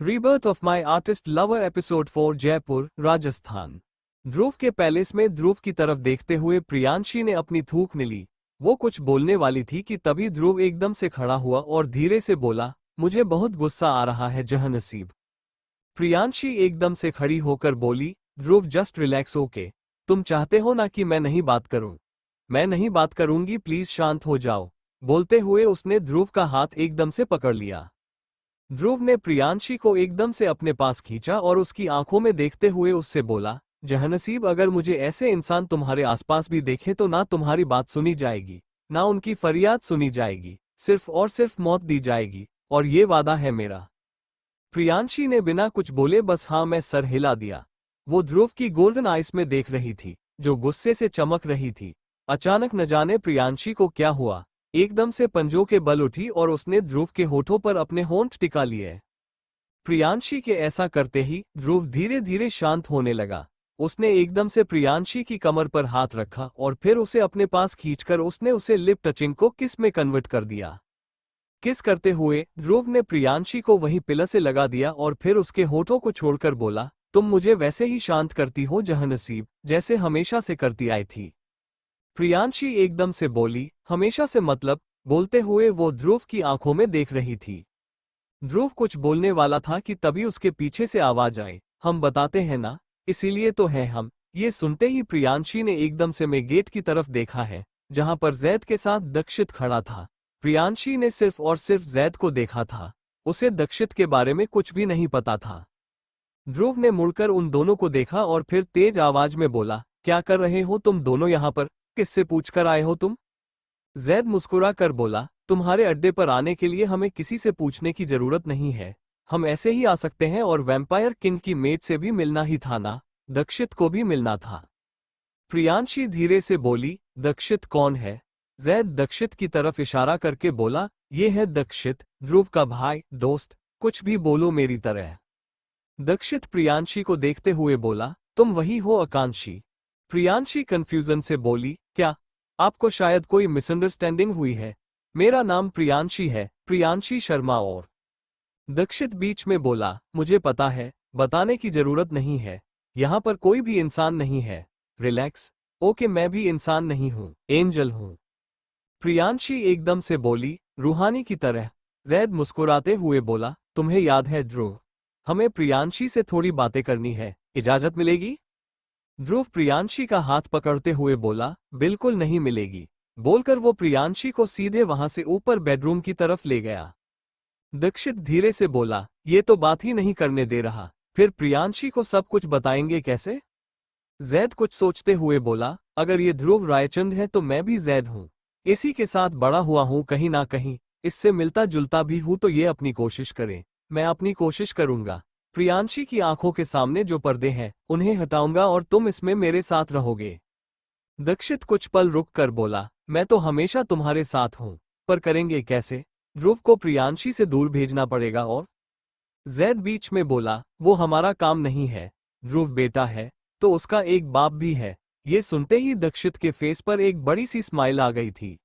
Rebirth of my artist lover episode 4 Jaipur, Rajasthan. Dhruv के palace में ध्रुव की तरफ देखते हुए प्रियांशी ने अपनी थूक निली। वो कुछ बोलने वाली थी कि तभी ध्रुव एकदम से खड़ा हुआ और धीरे से बोला, मुझे बहुत गुस्सा आ रहा है जहानसीब। प्रियांशी एकदम से खड़ी होकर बोली, ध्रुव जस्ट रिलैक्स ओके। तुम चाहते हो ना कि मैं नहीं बात करूं? मैं नहीं बात करूंगी, प्लीज शांत हो जाओ। बोलते हुए उसने ध्रुव का हाथ एकदम से पकड़ लिया। ध्रुव ने प्रियांशी को एकदम से अपने पास खींचा और उसकी आंखों में देखते हुए उससे बोला, जहानसीब अगर मुझे ऐसे इंसान तुम्हारे आसपास भी देखे तो ना तुम्हारी बात सुनी जाएगी, ना उनकी फरियाद सुनी जाएगी, सिर्फ और सिर्फ मौत दी जाएगी, और ये वादा है मेरा। प्रियांशी ने बिना कुछ बोले बस हाँ में सर हिला दिया। वो ध्रुव की गोल्डन आइस में देख रही थी, जो गुस्से से चमक रही थी। अचानक न जाने प्रियांशी को क्या हुआ, एकदम से पंजों के बल उठी और उसने ध्रुव के होठों पर अपने होंठ टिका लिए। प्रियांशी के ऐसा करते ही ध्रुव धीरे धीरे शांत होने लगा। उसने एकदम से प्रियांशी की कमर पर हाथ रखा और फिर उसे अपने पास खींचकर उसने उसे लिप टचिंग को किस में कन्वर्ट कर दिया। किस करते हुए ध्रुव ने प्रियांशी को वहीं पिला से लगा दिया और फिर उसके होठों को छोड़कर बोला, तुम मुझे वैसे ही शांत करती हो जहानसीब, जैसे हमेशा से करती आई थी। प्रियांशी एकदम से बोली, हमेशा से मतलब? बोलते हुए वो ध्रुव की आंखों में देख रही थी। ध्रुव कुछ बोलने वाला था कि तभी उसके पीछे से आवाज आई, हम बताते हैं ना, इसीलिए तो हैं हम। ये सुनते ही प्रियांशी ने एकदम से मैं गेट की तरफ देखा है, जहां पर जैद के साथ दक्षित खड़ा था। प्रियांशी ने सिर्फ और सिर्फ जैद को देखा था, उसे दक्षित के बारे में कुछ भी नहीं पता था। ध्रुव ने मुड़कर उन दोनों को देखा और फिर तेज आवाज में बोला, क्या कर रहे हो तुम दोनों यहाँ पर? किससे पूछकर आए हो तुम? जैद मुस्कुरा कर बोला, तुम्हारे अड्डे पर आने के लिए हमें किसी से पूछने की जरूरत नहीं है। हम ऐसे ही आ सकते हैं और वैम्पायर किंग की मेट से भी मिलना ही था ना, दक्षित को भी मिलना था। प्रियांशी धीरे से बोली, दक्षित कौन है? जैद दक्षित की तरफ इशारा करके बोला, ये है दक्षित, ध्रुव का भाई, दोस्त, कुछ भी बोलो मेरी तरह। दक्षित प्रियांशी को देखते हुए बोला, तुम वही हो आकांक्षी? प्रियांशी कंफ्यूजन से बोली, क्या? आपको शायद कोई मिसअंडरस्टैंडिंग हुई है। मेरा नाम प्रियांशी है, प्रियांशी शर्मा। और दक्षित बीच में बोला, मुझे पता है, बताने की जरूरत नहीं है। यहाँ पर कोई भी इंसान नहीं है। रिलैक्स। ओके, मैं भी इंसान नहीं हूँ, एंजल हूँ। प्रियांशी एकदम से बोली, रूहानी की तरह। जैद मुस्कुराते हुए बोला, तुम्हें याद है ध्रुव, हमें प्रियांशी से थोड़ी बातें करनी है, इजाजत मिलेगी? ध्रुव प्रियांशी का हाथ पकड़ते हुए बोला, बिल्कुल नहीं मिलेगी। बोलकर वो प्रियांशी को सीधे वहां से ऊपर बेडरूम की तरफ ले गया। दक्षित धीरे से बोला, ये तो बात ही नहीं करने दे रहा, फिर प्रियांशी को सब कुछ बताएंगे कैसे? जैद कुछ सोचते हुए बोला, अगर ये ध्रुव रायचंद है तो मैं भी जैद हूँ, इसी के साथ बड़ा हुआ हूँ, कहीं ना कहीं इससे मिलता जुलता भी हूँ, तो ये अपनी कोशिश करें, मैं अपनी कोशिश करूंगा। प्रियांशी की आंखों के सामने जो पर्दे हैं उन्हें हटाऊंगा और तुम इसमें मेरे साथ रहोगे। दक्षित कुछ पल रुक कर बोला, मैं तो हमेशा तुम्हारे साथ हूं, पर करेंगे कैसे? ध्रुव को प्रियांशी से दूर भेजना पड़ेगा। और जैद बीच में बोला, वो हमारा काम नहीं है। ध्रुव बेटा है तो उसका एक बाप भी है। ये सुनते ही दक्षित के फेस पर एक बड़ी सी स्माइल आ गई थी।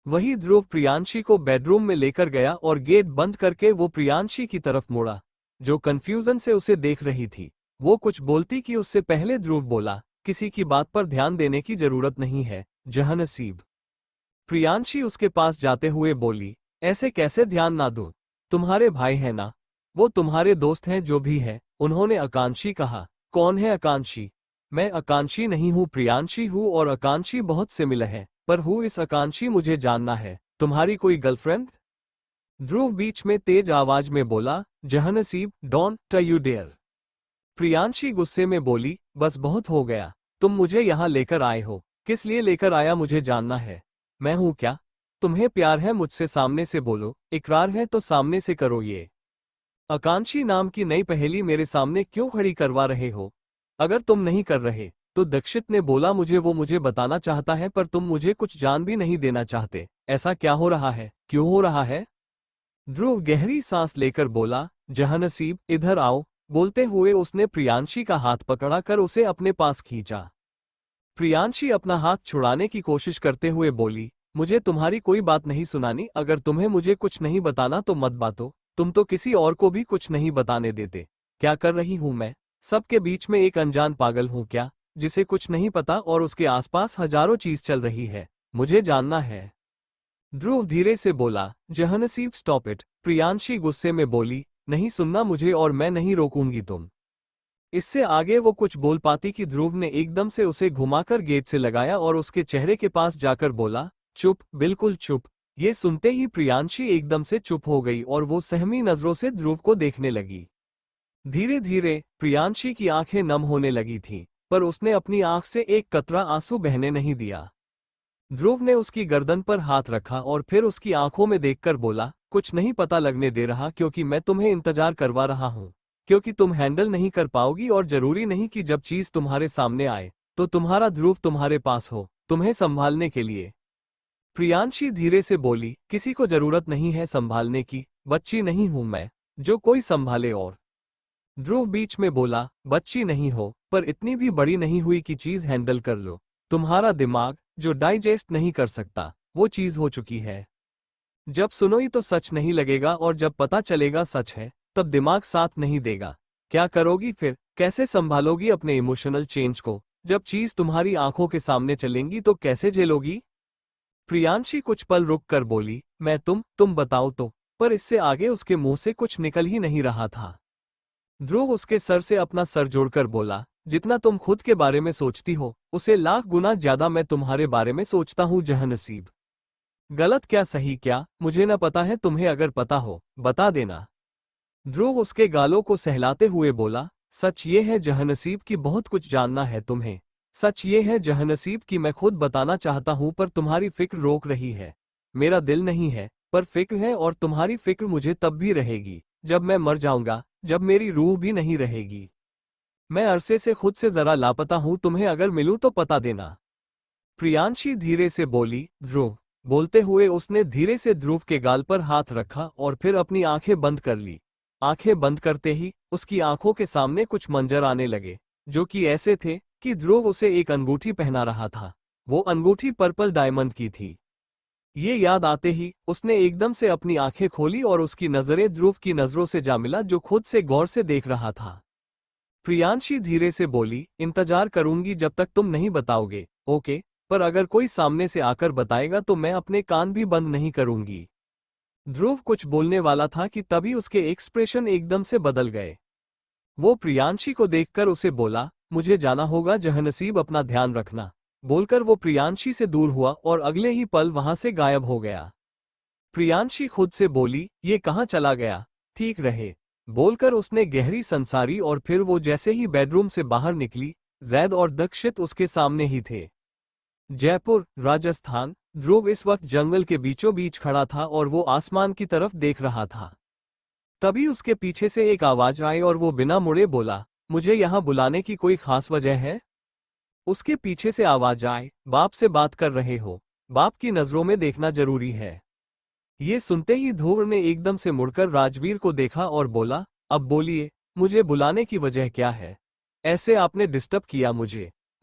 वही ध्रुव प्रियांशी को बेडरूम में लेकर गया और गेट बंद करके वो प्रियांशी की तरफ मुड़ा, जो कंफ्यूजन से उसे देख रही थी। वो कुछ बोलती कि उससे पहले ध्रुव बोला, किसी की बात पर ध्यान देने की जरूरत नहीं है जहानसीब। प्रियांशी उसके पास जाते हुए बोली, ऐसे कैसे ध्यान ना दूं? तुम्हारे भाई है ना, वो तुम्हारे दोस्त हैं जो भी है। उन्होंने आकांक्षी कहा। कौन है आकांक्षी? मैं आकांक्षी नहीं हूँ, प्रियांशी हूँ, और आकांक्षी बहुत सिमिलर है, पर हूँ इस आकांक्षी मुझे जानना है। तुम्हारी कोई गर्लफ्रेंड? ध्रुव बीच में तेज आवाज में बोला, जहानसीब डोंट यू डेयर। प्रियांशी गुस्से में बोली, बस बहुत हो गया, तुम मुझे यहाँ लेकर आए हो, किस लिए लेकर आया मुझे जानना है। मैं हूँ क्या? तुम्हें प्यार है मुझसे, सामने से बोलो। इकरार है तो सामने से करो। ये आकांक्षी नाम की नई पहेली मेरे सामने क्यों खड़ी करवा रहे हो? अगर तुम नहीं कर रहे तो दक्षित ने बोला, मुझे बताना चाहता है, पर तुम मुझे कुछ जान भी नहीं देना चाहते। ऐसा क्या हो रहा है, क्यों हो रहा है? ध्रुव गहरी सांस लेकर बोला, जहानसीब इधर आओ। बोलते हुए उसने प्रियांशी का हाथ पकड़ा कर उसे अपने पास खींचा। प्रियांशी अपना हाथ छुड़ाने की कोशिश करते हुए बोली, मुझे तुम्हारी कोई बात नहीं सुनानी, अगर तुम्हें मुझे कुछ नहीं बताना तो मत बातो, तुम तो किसी और को भी कुछ नहीं बताने देते। क्या कर रही हूं मैं? सबके बीच में एक अनजान पागल हूं क्या, जिसे कुछ नहीं पता और उसके आसपास हजारों चीज चल रही है? मुझे जानना है। ध्रुव धीरे से बोला। जहनसीब स्टॉप इट, प्रियांशी गुस्से में बोली। नहीं सुनना मुझे और मैं नहीं रोकूंगी तुम। इससे आगे वो कुछ बोल पाती कि ध्रुव ने एकदम से उसे घुमाकर गेट से लगाया और उसके चेहरे के पास जाकर बोला, चुप, बिल्कुल चुप। ये सुनते ही प्रियांशी एकदम से चुप हो गई और वो सहमी नजरों से ध्रुव को देखने लगी। धीरे धीरे प्रियांशी की आंखें नम होने लगी थीं, पर उसने अपनी आंख से एक कतरा आंसू बहने नहीं दिया। ध्रुव ने उसकी गर्दन पर हाथ रखा और फिर उसकी आंखों में देखकर बोला, कुछ नहीं पता लगने दे रहा क्योंकि मैं तुम्हें इंतजार करवा रहा हूं, क्योंकि तुम हैंडल नहीं कर पाओगी और जरूरी नहीं कि जब चीज तुम्हारे सामने आए तो तुम्हारा ध्रुव तुम्हारे पास हो तुम्हें संभालने के लिए। प्रियांशी धीरे से बोली, किसी को जरूरत नहीं है संभालने की, बच्ची नहीं हूं मैं जो कोई संभाले। और ध्रुव बीच में बोला, बच्ची नहीं हो पर इतनी भी बड़ी नहीं हुई कि चीज हैंडल कर लो। तुम्हारा दिमाग जो डाइजेस्ट नहीं कर सकता वो चीज हो चुकी है। जब सुनोई तो सच नहीं लगेगा और जब पता चलेगा सच है तब दिमाग साथ नहीं देगा। क्या करोगी फिर? कैसे संभालोगी अपने इमोशनल चेंज को? जब चीज तुम्हारी आंखों के सामने चलेंगी तो कैसे झेलोगी? प्रियांशी कुछ पल रुक कर बोली, मैं तुम बताओ तो। पर इससे आगे उसके मुंह से कुछ निकल ही नहीं रहा था। ध्रुव उसके सर से अपना सर जोड़कर बोला, जितना तुम खुद के बारे में सोचती हो उसे लाख गुना ज्यादा मैं तुम्हारे बारे में सोचता हूं जहनसीब। गलत क्या सही क्या मुझे न पता है, तुम्हें अगर पता हो बता देना। ध्रुव उसके गालों को सहलाते हुए बोला, सच ये है जहनसीब कि बहुत कुछ जानना है तुम्हें। सच ये है जहनसीब कि मैं खुद बताना चाहता हूं पर तुम्हारी फिक्र रोक रही है। मेरा दिल नहीं है पर फिक्र है, और तुम्हारी फिक्र मुझे तब भी रहेगी जब मैं मर जाऊंगा, जब मेरी रूह भी नहीं रहेगी। मैं अरसे से खुद से जरा लापता हूं, तुम्हें अगर मिलूं तो पता देना। प्रियांशी धीरे से बोली। ध्रुव। बोलते हुए उसने धीरे से ध्रुव के गाल पर हाथ रखा और फिर अपनी आंखें बंद कर ली। आंखें बंद करते ही उसकी आंखों के सामने कुछ मंजर आने लगे, जो कि ऐसे थे कि ध्रुव उसे एक अंगूठी पहना रहा था। वो अंगूठी पर्पल डायमंड की थी। ये याद आते ही उसने एकदम से अपनी आंखें खोली और उसकी नजरें ध्रुव की नजरों से जा मिला, जो खुद से गौर से देख रहा था। प्रियांशी धीरे से बोली, इंतजार करूंगी जब तक तुम नहीं बताओगे, ओके? पर अगर कोई सामने से आकर बताएगा तो मैं अपने कान भी बंद नहीं करूंगी। ध्रुव कुछ बोलने वाला था कि तभी उसके एक्सप्रेशन एकदम से बदल गए। वो प्रियांशी को देखकर उसे बोला, मुझे जाना होगा जहनसीब, अपना ध्यान रखना। बोलकर वो प्रियांशी से दूर हुआ और अगले ही पल वहां से गायब हो गया। प्रियांशी खुद से बोली, ये कहाँ चला गया? ठीक रहे, बोलकर उसने गहरी संसारी और फिर वो जैसे ही बेडरूम से बाहर निकली, जैद और दक्षित उसके सामने ही थे। जयपुर, राजस्थान। ध्रुव इस वक्त जंगल के बीचों बीच खड़ा था और वो आसमान की तरफ देख रहा था। तभी उसके पीछे से एक आवाज आई और वो बिना मुड़े बोला, मुझे यहाँ बुलाने की कोई खास वजह है? उसके पीछे से आवाज आई, बाप से बात कर रहे हो? बाप की नजरों में देखना जरूरी है। ये सुनते ही ध्रुव ने एकदम से मुड़कर राजवीर को देखा और बोला, अब बोलिए, मुझे बुलाने की वजह क्या है? ऐसे आपने डिस्टर्ब किया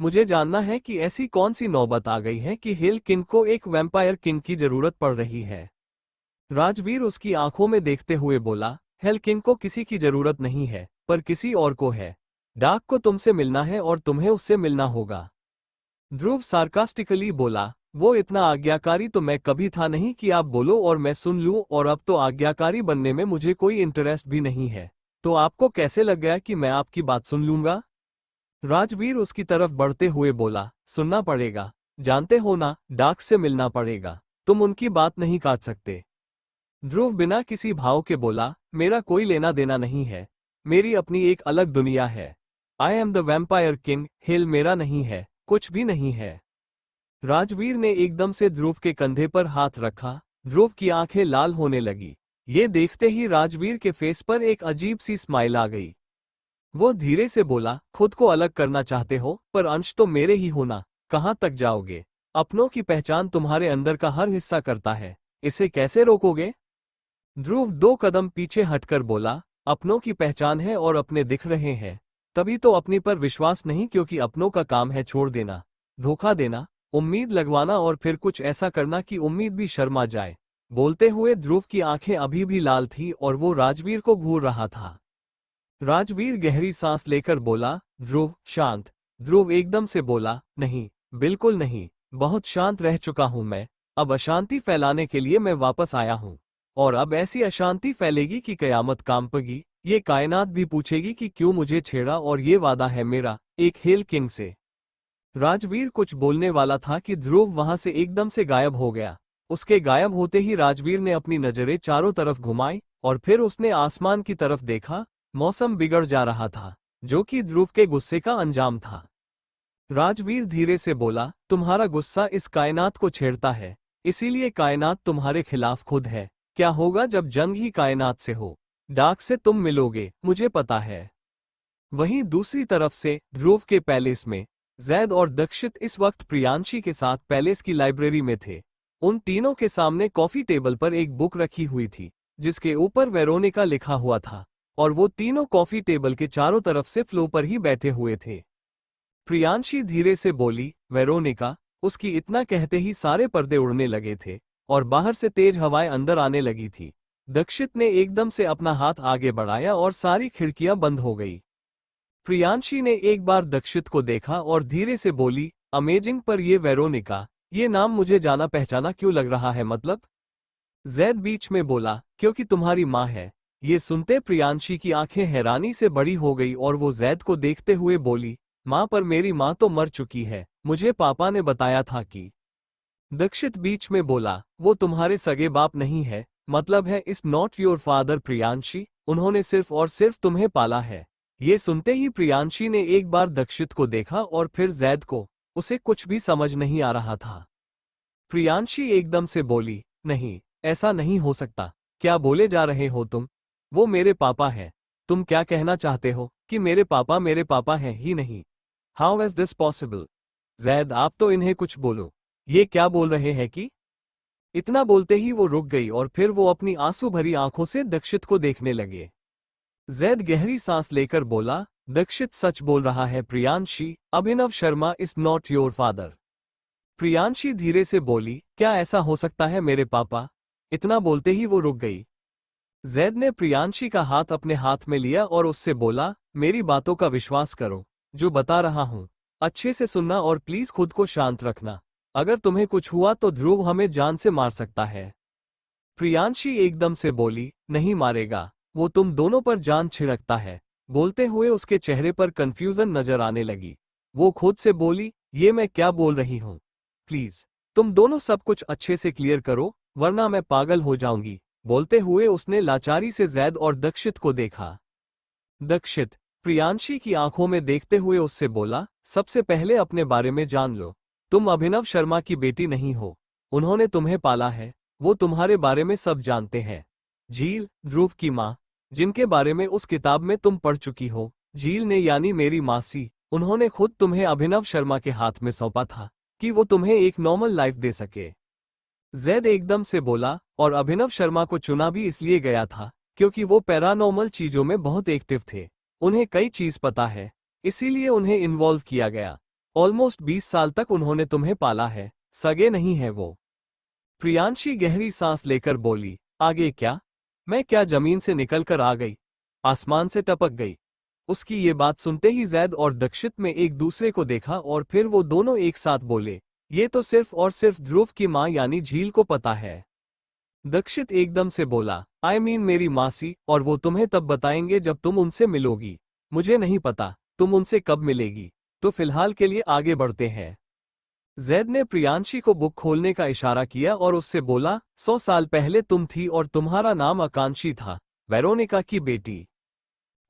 मुझे जानना है कि ऐसी कौन सी नौबत आ गई है कि हिल किंग को एक वैम्पायर किंग की जरूरत पड़ रही है। राजवीर उसकी आंखों में देखते हुए बोला, हेल किंग को किसी की जरूरत नहीं है, पर किसी और को है। डार्क को तुमसे मिलना है और तुम्हें उससे मिलना होगा। ध्रुव सार्कास्टिकली बोला, वो इतना आज्ञाकारी तो मैं कभी था नहीं कि आप बोलो और मैं सुन लूं, और अब तो आज्ञाकारी बनने में मुझे कोई इंटरेस्ट भी नहीं है। तो आपको कैसे लग गया कि मैं आपकी बात सुन लूंगा? राजवीर उसकी तरफ बढ़ते हुए बोला, सुनना पड़ेगा, जानते हो ना, डार्क से मिलना पड़ेगा, तुम उनकी बात नहीं काट सकते। ध्रुव बिना किसी भाव के बोला, मेरा कोई लेना देना नहीं है, मेरी अपनी एक अलग दुनिया है। I am the vampire king, हिल मेरा नहीं है, कुछ भी नहीं है। राजवीर ने एकदम से ध्रुव के कंधे पर हाथ रखा। ध्रुव की आंखें लाल होने लगी। ये देखते ही राजवीर के फेस पर एक अजीब सी स्माइल आ गई। वो धीरे से बोला, खुद को अलग करना चाहते हो, पर अंश तो मेरे ही होना, कहां तक जाओगे? अपनों की पहचान तुम्हारे अंदर का हर हिस्सा करता है, इसे कैसे रोकोगे? ध्रुव 2 कदम पीछे हटकर बोला, अपनों की पहचान है और अपने दिख रहे हैं, तभी तो अपनी पर विश्वास नहीं, क्योंकि अपनों का काम है छोड़ देना, धोखा देना, उम्मीद लगवाना और फिर कुछ ऐसा करना कि उम्मीद भी शर्मा जाए। बोलते हुए ध्रुव की आंखें अभी भी लाल थी और वो राजवीर को घूर रहा था। राजवीर गहरी सांस लेकर बोला, ध्रुव शांत। ध्रुव एकदम से बोला, नहीं, बिल्कुल नहीं, बहुत शांत रह चुका हूं मैं। अब अशांति फैलाने के लिए मैं वापस आया हूं। और अब ऐसी अशांति फैलेगी कि कयामत कांपेगी। ये कायनात भी पूछेगी कि क्यों मुझे छेड़ा, और ये वादा है मेरा एक हेल किंग से। राजवीर कुछ बोलने वाला था कि ध्रुव वहां से एकदम से गायब हो गया। उसके गायब होते ही राजवीर ने अपनी नजरें चारों तरफ घुमाई और फिर उसने आसमान की तरफ देखा। मौसम बिगड़ जा रहा था, जो कि ध्रुव के गुस्से का अंजाम था। राजवीर धीरे से बोला, तुम्हारा गुस्सा इस कायनात को छेड़ता है, इसीलिए कायनात तुम्हारे खिलाफ खुद है। क्या होगा जब जंग ही कायनात से हो? डार्क से तुम मिलोगे, मुझे पता है। वहीं दूसरी तरफ से ध्रुव के पैलेस में जैद और दक्षित इस वक्त प्रियांशी के साथ पैलेस की लाइब्रेरी में थे। उन तीनों के सामने कॉफी टेबल पर एक बुक रखी हुई थी, जिसके ऊपर वेरोनिका लिखा हुआ था, और वो तीनों कॉफी टेबल के चारों तरफ से फ्लो पर ही बैठे हुए थे। प्रियांशी धीरे से बोली, वेरोनिका। उसकी इतना कहते ही सारे पर्दे उड़ने लगे थे और बाहर से तेज हवाएं अंदर आने लगी थी। दक्षित ने एकदम से अपना हाथ आगे बढ़ाया और सारी खिड़कियां बंद हो गई। प्रियांशी ने एक बार दक्षित को देखा और धीरे से बोली, अमेजिंग, पर ये वेरोनिका, ये नाम मुझे जाना पहचाना क्यों लग रहा है, मतलब? जैद बीच में बोला, क्योंकि तुम्हारी माँ है। ये सुनते प्रियांशी की आंखें हैरानी से बड़ी हो गई और वो जैद को देखते हुए बोली, माँ, पर मेरी माँ तो मर चुकी है, मुझे पापा ने बताया था कि। दक्षित बीच में बोला, वो तुम्हारे सगे बाप नहीं है, मतलब है इस नॉट योर फादर प्रियांशी, उन्होंने सिर्फ और सिर्फ तुम्हें पाला है। ये सुनते ही प्रियांशी ने एक बार दक्षित को देखा और फिर जैद को। उसे कुछ भी समझ नहीं आ रहा था। प्रियांशी एकदम से बोली, नहीं, ऐसा नहीं हो सकता। क्या बोले जा रहे हो तुम? वो मेरे पापा हैं। तुम क्या कहना चाहते हो कि मेरे पापा हैं ही नहीं? How is this possible? Zaid, आप तो इन्हें कुछ बोलो। ये क्या बोल रहे हैं कि? इतना बोलते ही वो रुक गई और फिर वो अपनी आंसू भरी आंखों से दक्षित को देखने लगे। जैद गहरी सांस लेकर बोला, दक्षित सच बोल रहा है Priyanshi, Abhinav Sharma is not your father. Priyanshi धीरे से बोली, क्या ऐसा हो सकता है मेरे पापा? इतना बोलते ही वो रुक गई। जैद ने प्रियांशी का हाथ अपने हाथ में लिया और उससे बोला, मेरी बातों का विश्वास करो, जो बता रहा हूं। अच्छे से सुनना और प्लीज खुद को शांत रखना। अगर तुम्हें कुछ हुआ तो ध्रुव हमें जान से मार सकता है। प्रियांशी एकदम से बोली, नहीं मारेगा, वो तुम दोनों पर जान छिड़कता है। बोलते हुए उसके चेहरे पर कंफ्यूजन नजर आने लगी। वो खुद से बोली, ये मैं क्या बोल रही हूँ? प्लीज, तुम दोनों सब कुछ अच्छे से क्लियर करो, वरना मैं पागल हो जाऊंगी। बोलते हुए उसने लाचारी से जैद और दक्षित को देखा। दक्षित प्रियांशी की आंखों में देखते हुए उससे बोला, सबसे पहले अपने बारे में जान लो। तुम अभिनव शर्मा की बेटी नहीं हो। उन्होंने तुम्हें पाला है, वो तुम्हारे बारे में सब जानते हैं। झील, ध्रुव की माँ, जिनके बारे में उस किताब में तुम पढ़ चुकी हो। झील ने, यानी मेरी मासी, उन्होंने खुद तुम्हें अभिनव शर्मा के हाथ में सौंपा था कि वो तुम्हें एक नॉर्मल लाइफ दे सके। जैद एकदम से बोला, और अभिनव शर्मा को चुना भी इसलिए गया था क्योंकि वो पैरानॉर्मल चीजों में बहुत एक्टिव थे। उन्हें कई चीज पता है, इसीलिए उन्हें इन्वॉल्व किया गया। ऑलमोस्ट 20 साल तक उन्होंने तुम्हें पाला है, सगे नहीं है वो। प्रियांशी गहरी सांस लेकर बोली, आगे क्या? मैं क्या जमीन से निकलकर आ गई? आसमान से टपक गई? उसकी ये बात सुनते ही जैद और दक्षित में एक दूसरे को देखा और फिर वो दोनों एक साथ बोले, ये तो सिर्फ और सिर्फ ध्रुव की माँ यानी झील को पता है। दक्षित एकदम से बोला, आई मीन मेरी मासी, और वो तुम्हें तब बताएंगे जब तुम उनसे मिलोगी। मुझे नहीं पता तुम उनसे कब मिलेगी, तो फिलहाल के लिए आगे बढ़ते हैं। जैद ने प्रियांशी को बुक खोलने का इशारा किया और उससे बोला, 100 साल पहले तुम थी और तुम्हारा नाम आकांक्षी था, वेरोनिका की बेटी।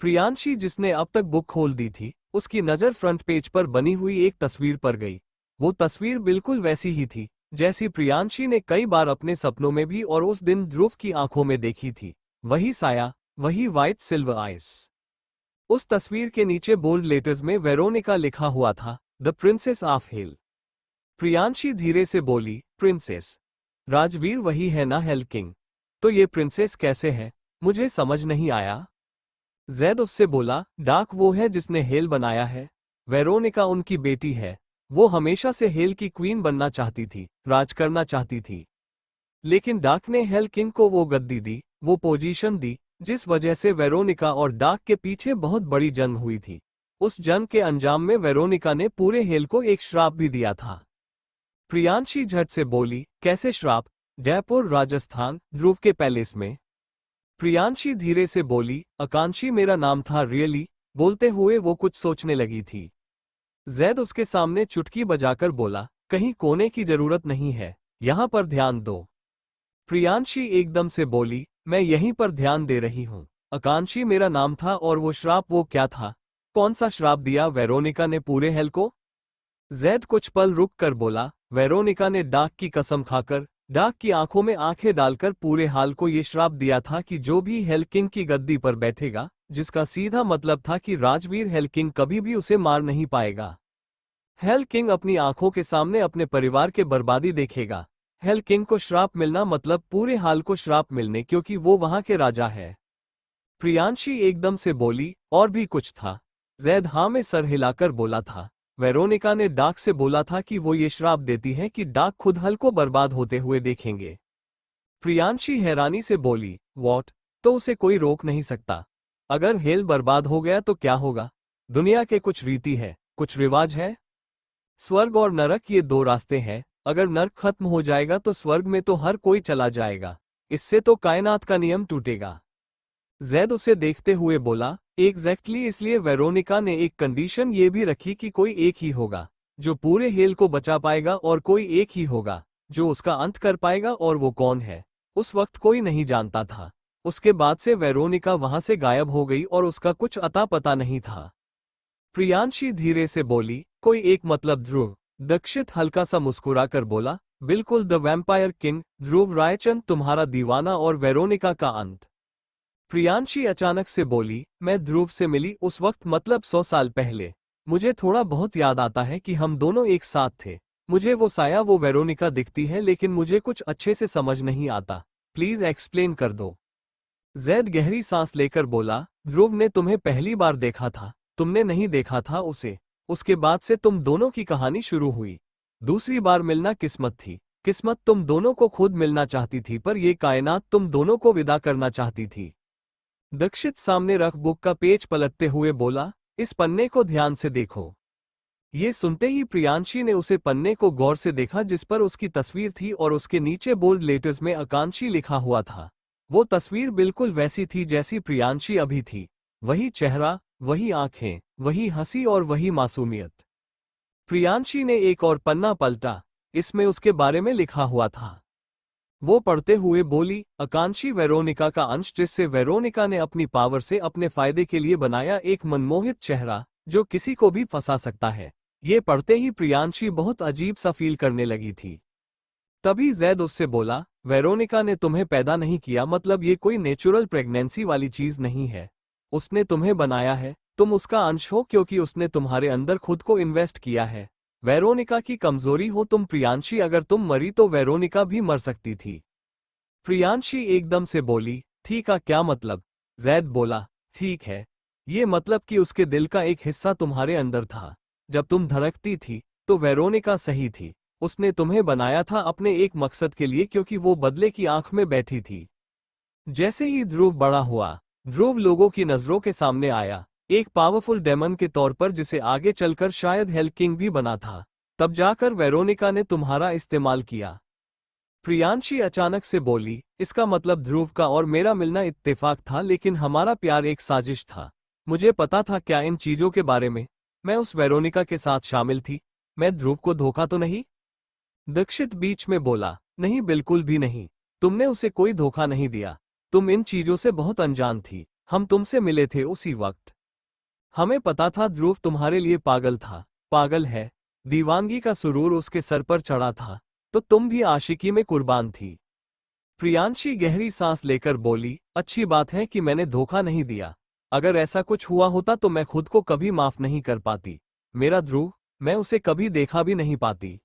प्रियांशी, जिसने अब तक बुक खोल दी थी, उसकी नज़र फ्रंट पेज पर बनी हुई एक तस्वीर पर गई। वो तस्वीर बिल्कुल वैसी ही थी जैसी प्रियांशी ने कई बार अपने सपनों में भी और उस दिन ध्रुव की आंखों में देखी थी। वही साया, वही वाइट सिल्वर आइस। उस तस्वीर के नीचे बोल्ड लेटर्स में वेरोनिका लिखा हुआ था, the princess of hell. Priyanshi धीरे से बोली, प्रिंसेस? राजवीर वही है ना, हेल किंग? तो ये प्रिंसेस कैसे है? मुझे समझ नहीं आया। जैद उससे बोला, डार्क वो है जिसने हेल बनाया है, वेरोनिका उनकी बेटी है। वो हमेशा से हेल की क्वीन बनना चाहती थी, राज करना चाहती थी। लेकिन डार्क ने हेल किंग को वो गद्दी दी, वो पोजीशन दी, जिस वजह से वेरोनिका और डार्क के पीछे बहुत बड़ी जंग हुई थी। उस जंग के अंजाम में वेरोनिका ने पूरे हेल को एक श्राप भी दिया था। प्रियांशी झट से बोली, कैसे श्राप? जयपुर राजस्थान, ध्रुव के पैलेस में। प्रियांशी धीरे से बोली, आकांक्षी मेरा नाम था रियली। बोलते हुए वो कुछ सोचने लगी थी। जैद उसके सामने चुटकी बजाकर बोला, कहीं कोने की जरूरत नहीं है, यहां पर ध्यान दो। प्रियांशी एकदम से बोली, मैं यहीं पर ध्यान दे रही हूं। आकांक्षी मेरा नाम था और वो श्राप वो क्या था? कौन सा श्राप दिया वेरोनिका ने पूरे हेल को? जैद कुछ पल रुक कर बोला, वेरोनिका ने डार्क की कसम खाकर, डार्क की आंखों में आंखें डालकर पूरे हाल को ये श्राप दिया था कि जो भी हेल किंग की गद्दी पर बैठेगा, जिसका सीधा मतलब था कि राजवीर हेल किंग कभी भी उसे मार नहीं पाएगा। हेल किंग अपनी आंखों के सामने अपने परिवार के बर्बादी देखेगा। हेल किंग को श्राप मिलना मतलब पूरे हाल को श्राप मिलने, क्योंकि वो वहां के राजा है। प्रियांशी एकदम से बोली, और भी कुछ था? जैद हाँ में सर हिलाकर बोला था। वेरोनिका ने डार्क से बोला था कि वो ये श्राप देती है कि डार्क खुद हल को बर्बाद होते हुए देखेंगे। प्रियांशी हैरानी से बोली, वॉट? तो उसे कोई रोक नहीं सकता? अगर हेल बर्बाद हो गया तो क्या होगा? दुनिया के कुछ रीति है, कुछ रिवाज है। स्वर्ग और नरक ये दो रास्ते हैं, अगर नरक खत्म हो जाएगा तो स्वर्ग में तो हर कोई चला जाएगा। इससे तो कायनात का नियम टूटेगा। जैद उसे देखते हुए बोला, एग्जैक्टली इसलिए वेरोनिका ने एक कंडीशन ये भी रखी कि कोई एक ही होगा जो पूरे हेल को बचा पाएगा और कोई एक ही होगा जो उसका अंत कर पाएगा, और वो कौन है उस वक्त कोई नहीं जानता था। उसके बाद से वेरोनिका वहां से गायब हो गई और उसका कुछ अता पता नहीं था। प्रियांशी धीरे से बोली, कोई एक मतलब ध्रुव? दक्षित हल्का सा मुस्कुराकर बोला, बिल्कुल, द वैम्पायर किंग, ध्रुव रायचंद तुम्हारा दीवाना और वेरोनिका का अंत। प्रियांशी अचानक से बोली, मैं ध्रुव से मिली उस वक्त मतलब 100 साल पहले। मुझे थोड़ा बहुत याद आता है कि हम दोनों एक साथ थे। मुझे वो साया वो वेरोनिका दिखती है, लेकिन मुझे कुछ अच्छे से समझ नहीं आता। प्लीज एक्सप्लेन कर दो। जैद गहरी सांस लेकर बोला, ध्रुव ने तुम्हें पहली बार देखा था, तुमने नहीं देखा था उसे। उसके बाद से तुम दोनों की कहानी शुरू हुई। दूसरी बार मिलना किस्मत थी। किस्मत तुम दोनों को खुद मिलना चाहती थी, पर यह कायनात तुम दोनों को विदा करना चाहती थी। दक्षित सामने रख बुक का पेज पलटते हुए बोला, इस पन्ने को ध्यान से देखो। ये सुनते ही प्रियांशी ने उसे पन्ने को गौर से देखा, जिस पर उसकी तस्वीर थी और उसके नीचे बोल्ड लेटर्स में आकांक्षी लिखा हुआ था। वो तस्वीर बिल्कुल वैसी थी जैसी प्रियांशी अभी थी। वही चेहरा, वही आंखें, वही हंसी और वही मासूमियत। प्रियांशी ने एक और पन्ना पलटा, इसमें उसके बारे में लिखा हुआ था। वो पढ़ते हुए बोली, आकांक्षी वेरोनिका का अंश, जिससे वेरोनिका ने अपनी पावर से अपने फायदे के लिए बनाया एक मनमोहित चेहरा जो किसी को भी फंसा सकता है। ये पढ़ते ही प्रियांशी बहुत अजीब सा फील करने लगी थी। तभी जैद उससे बोला, वेरोनिका ने तुम्हें पैदा नहीं किया, मतलब ये कोई नेचुरल प्रेगनेंसी वाली चीज नहीं है। उसने तुम्हें बनाया है, तुम उसका अंश हो क्योंकि उसने तुम्हारे अंदर खुद को इन्वेस्ट किया है। वेरोनिका की कमजोरी हो तुम प्रियांशी, अगर तुम मरी तो वेरोनिका भी मर सकती थी। प्रियांशी एकदम से बोली, ठीक है, क्या मतलब? जैद बोला, ठीक है, ये मतलब कि उसके दिल का एक हिस्सा तुम्हारे अंदर था। जब तुम धड़कती थी तो वेरोनिका सही थी। उसने तुम्हें बनाया था अपने एक मकसद के लिए, क्योंकि वो बदले की आंख में बैठी थी। जैसे ही ध्रुव बड़ा हुआ, ध्रुव लोगों की नजरों के सामने आया, एक पावरफुल डेमन के तौर पर, जिसे आगे चलकर शायद हेल किंग भी बना था। तब जाकर वेरोनिका ने तुम्हारा इस्तेमाल किया। प्रियांशी अचानक से बोली, इसका मतलब ध्रुव का और मेरा मिलना इत्तेफाक था, लेकिन हमारा प्यार एक साजिश था। मुझे पता था क्या इन चीजों के बारे में? मैं उस वेरोनिका के साथ शामिल थी। मैं ध्रुव को धोखा तो नहीं? दक्षित बीच में बोला, नहीं, बिल्कुल भी नहीं। तुमने उसे कोई धोखा नहीं दिया। तुम इन चीजों से बहुत अनजान थी। हम तुमसे मिले थे उसी वक्त। हमें पता था ध्रुव तुम्हारे लिए पागल था, पागल है। दीवानगी का सुरूर उसके सर पर चढ़ा था, तो तुम भी आशिकी में कुर्बान थी। प्रियांशी गहरी सांस लेकर बोली, अच्छी बात है कि मैंने धोखा नहीं दिया। अगर ऐसा कुछ हुआ होता तो मैं खुद को कभी माफ नहीं कर पाती। मेरा ध्रुव, मैं उसे कभी देखा भी नहीं पाती।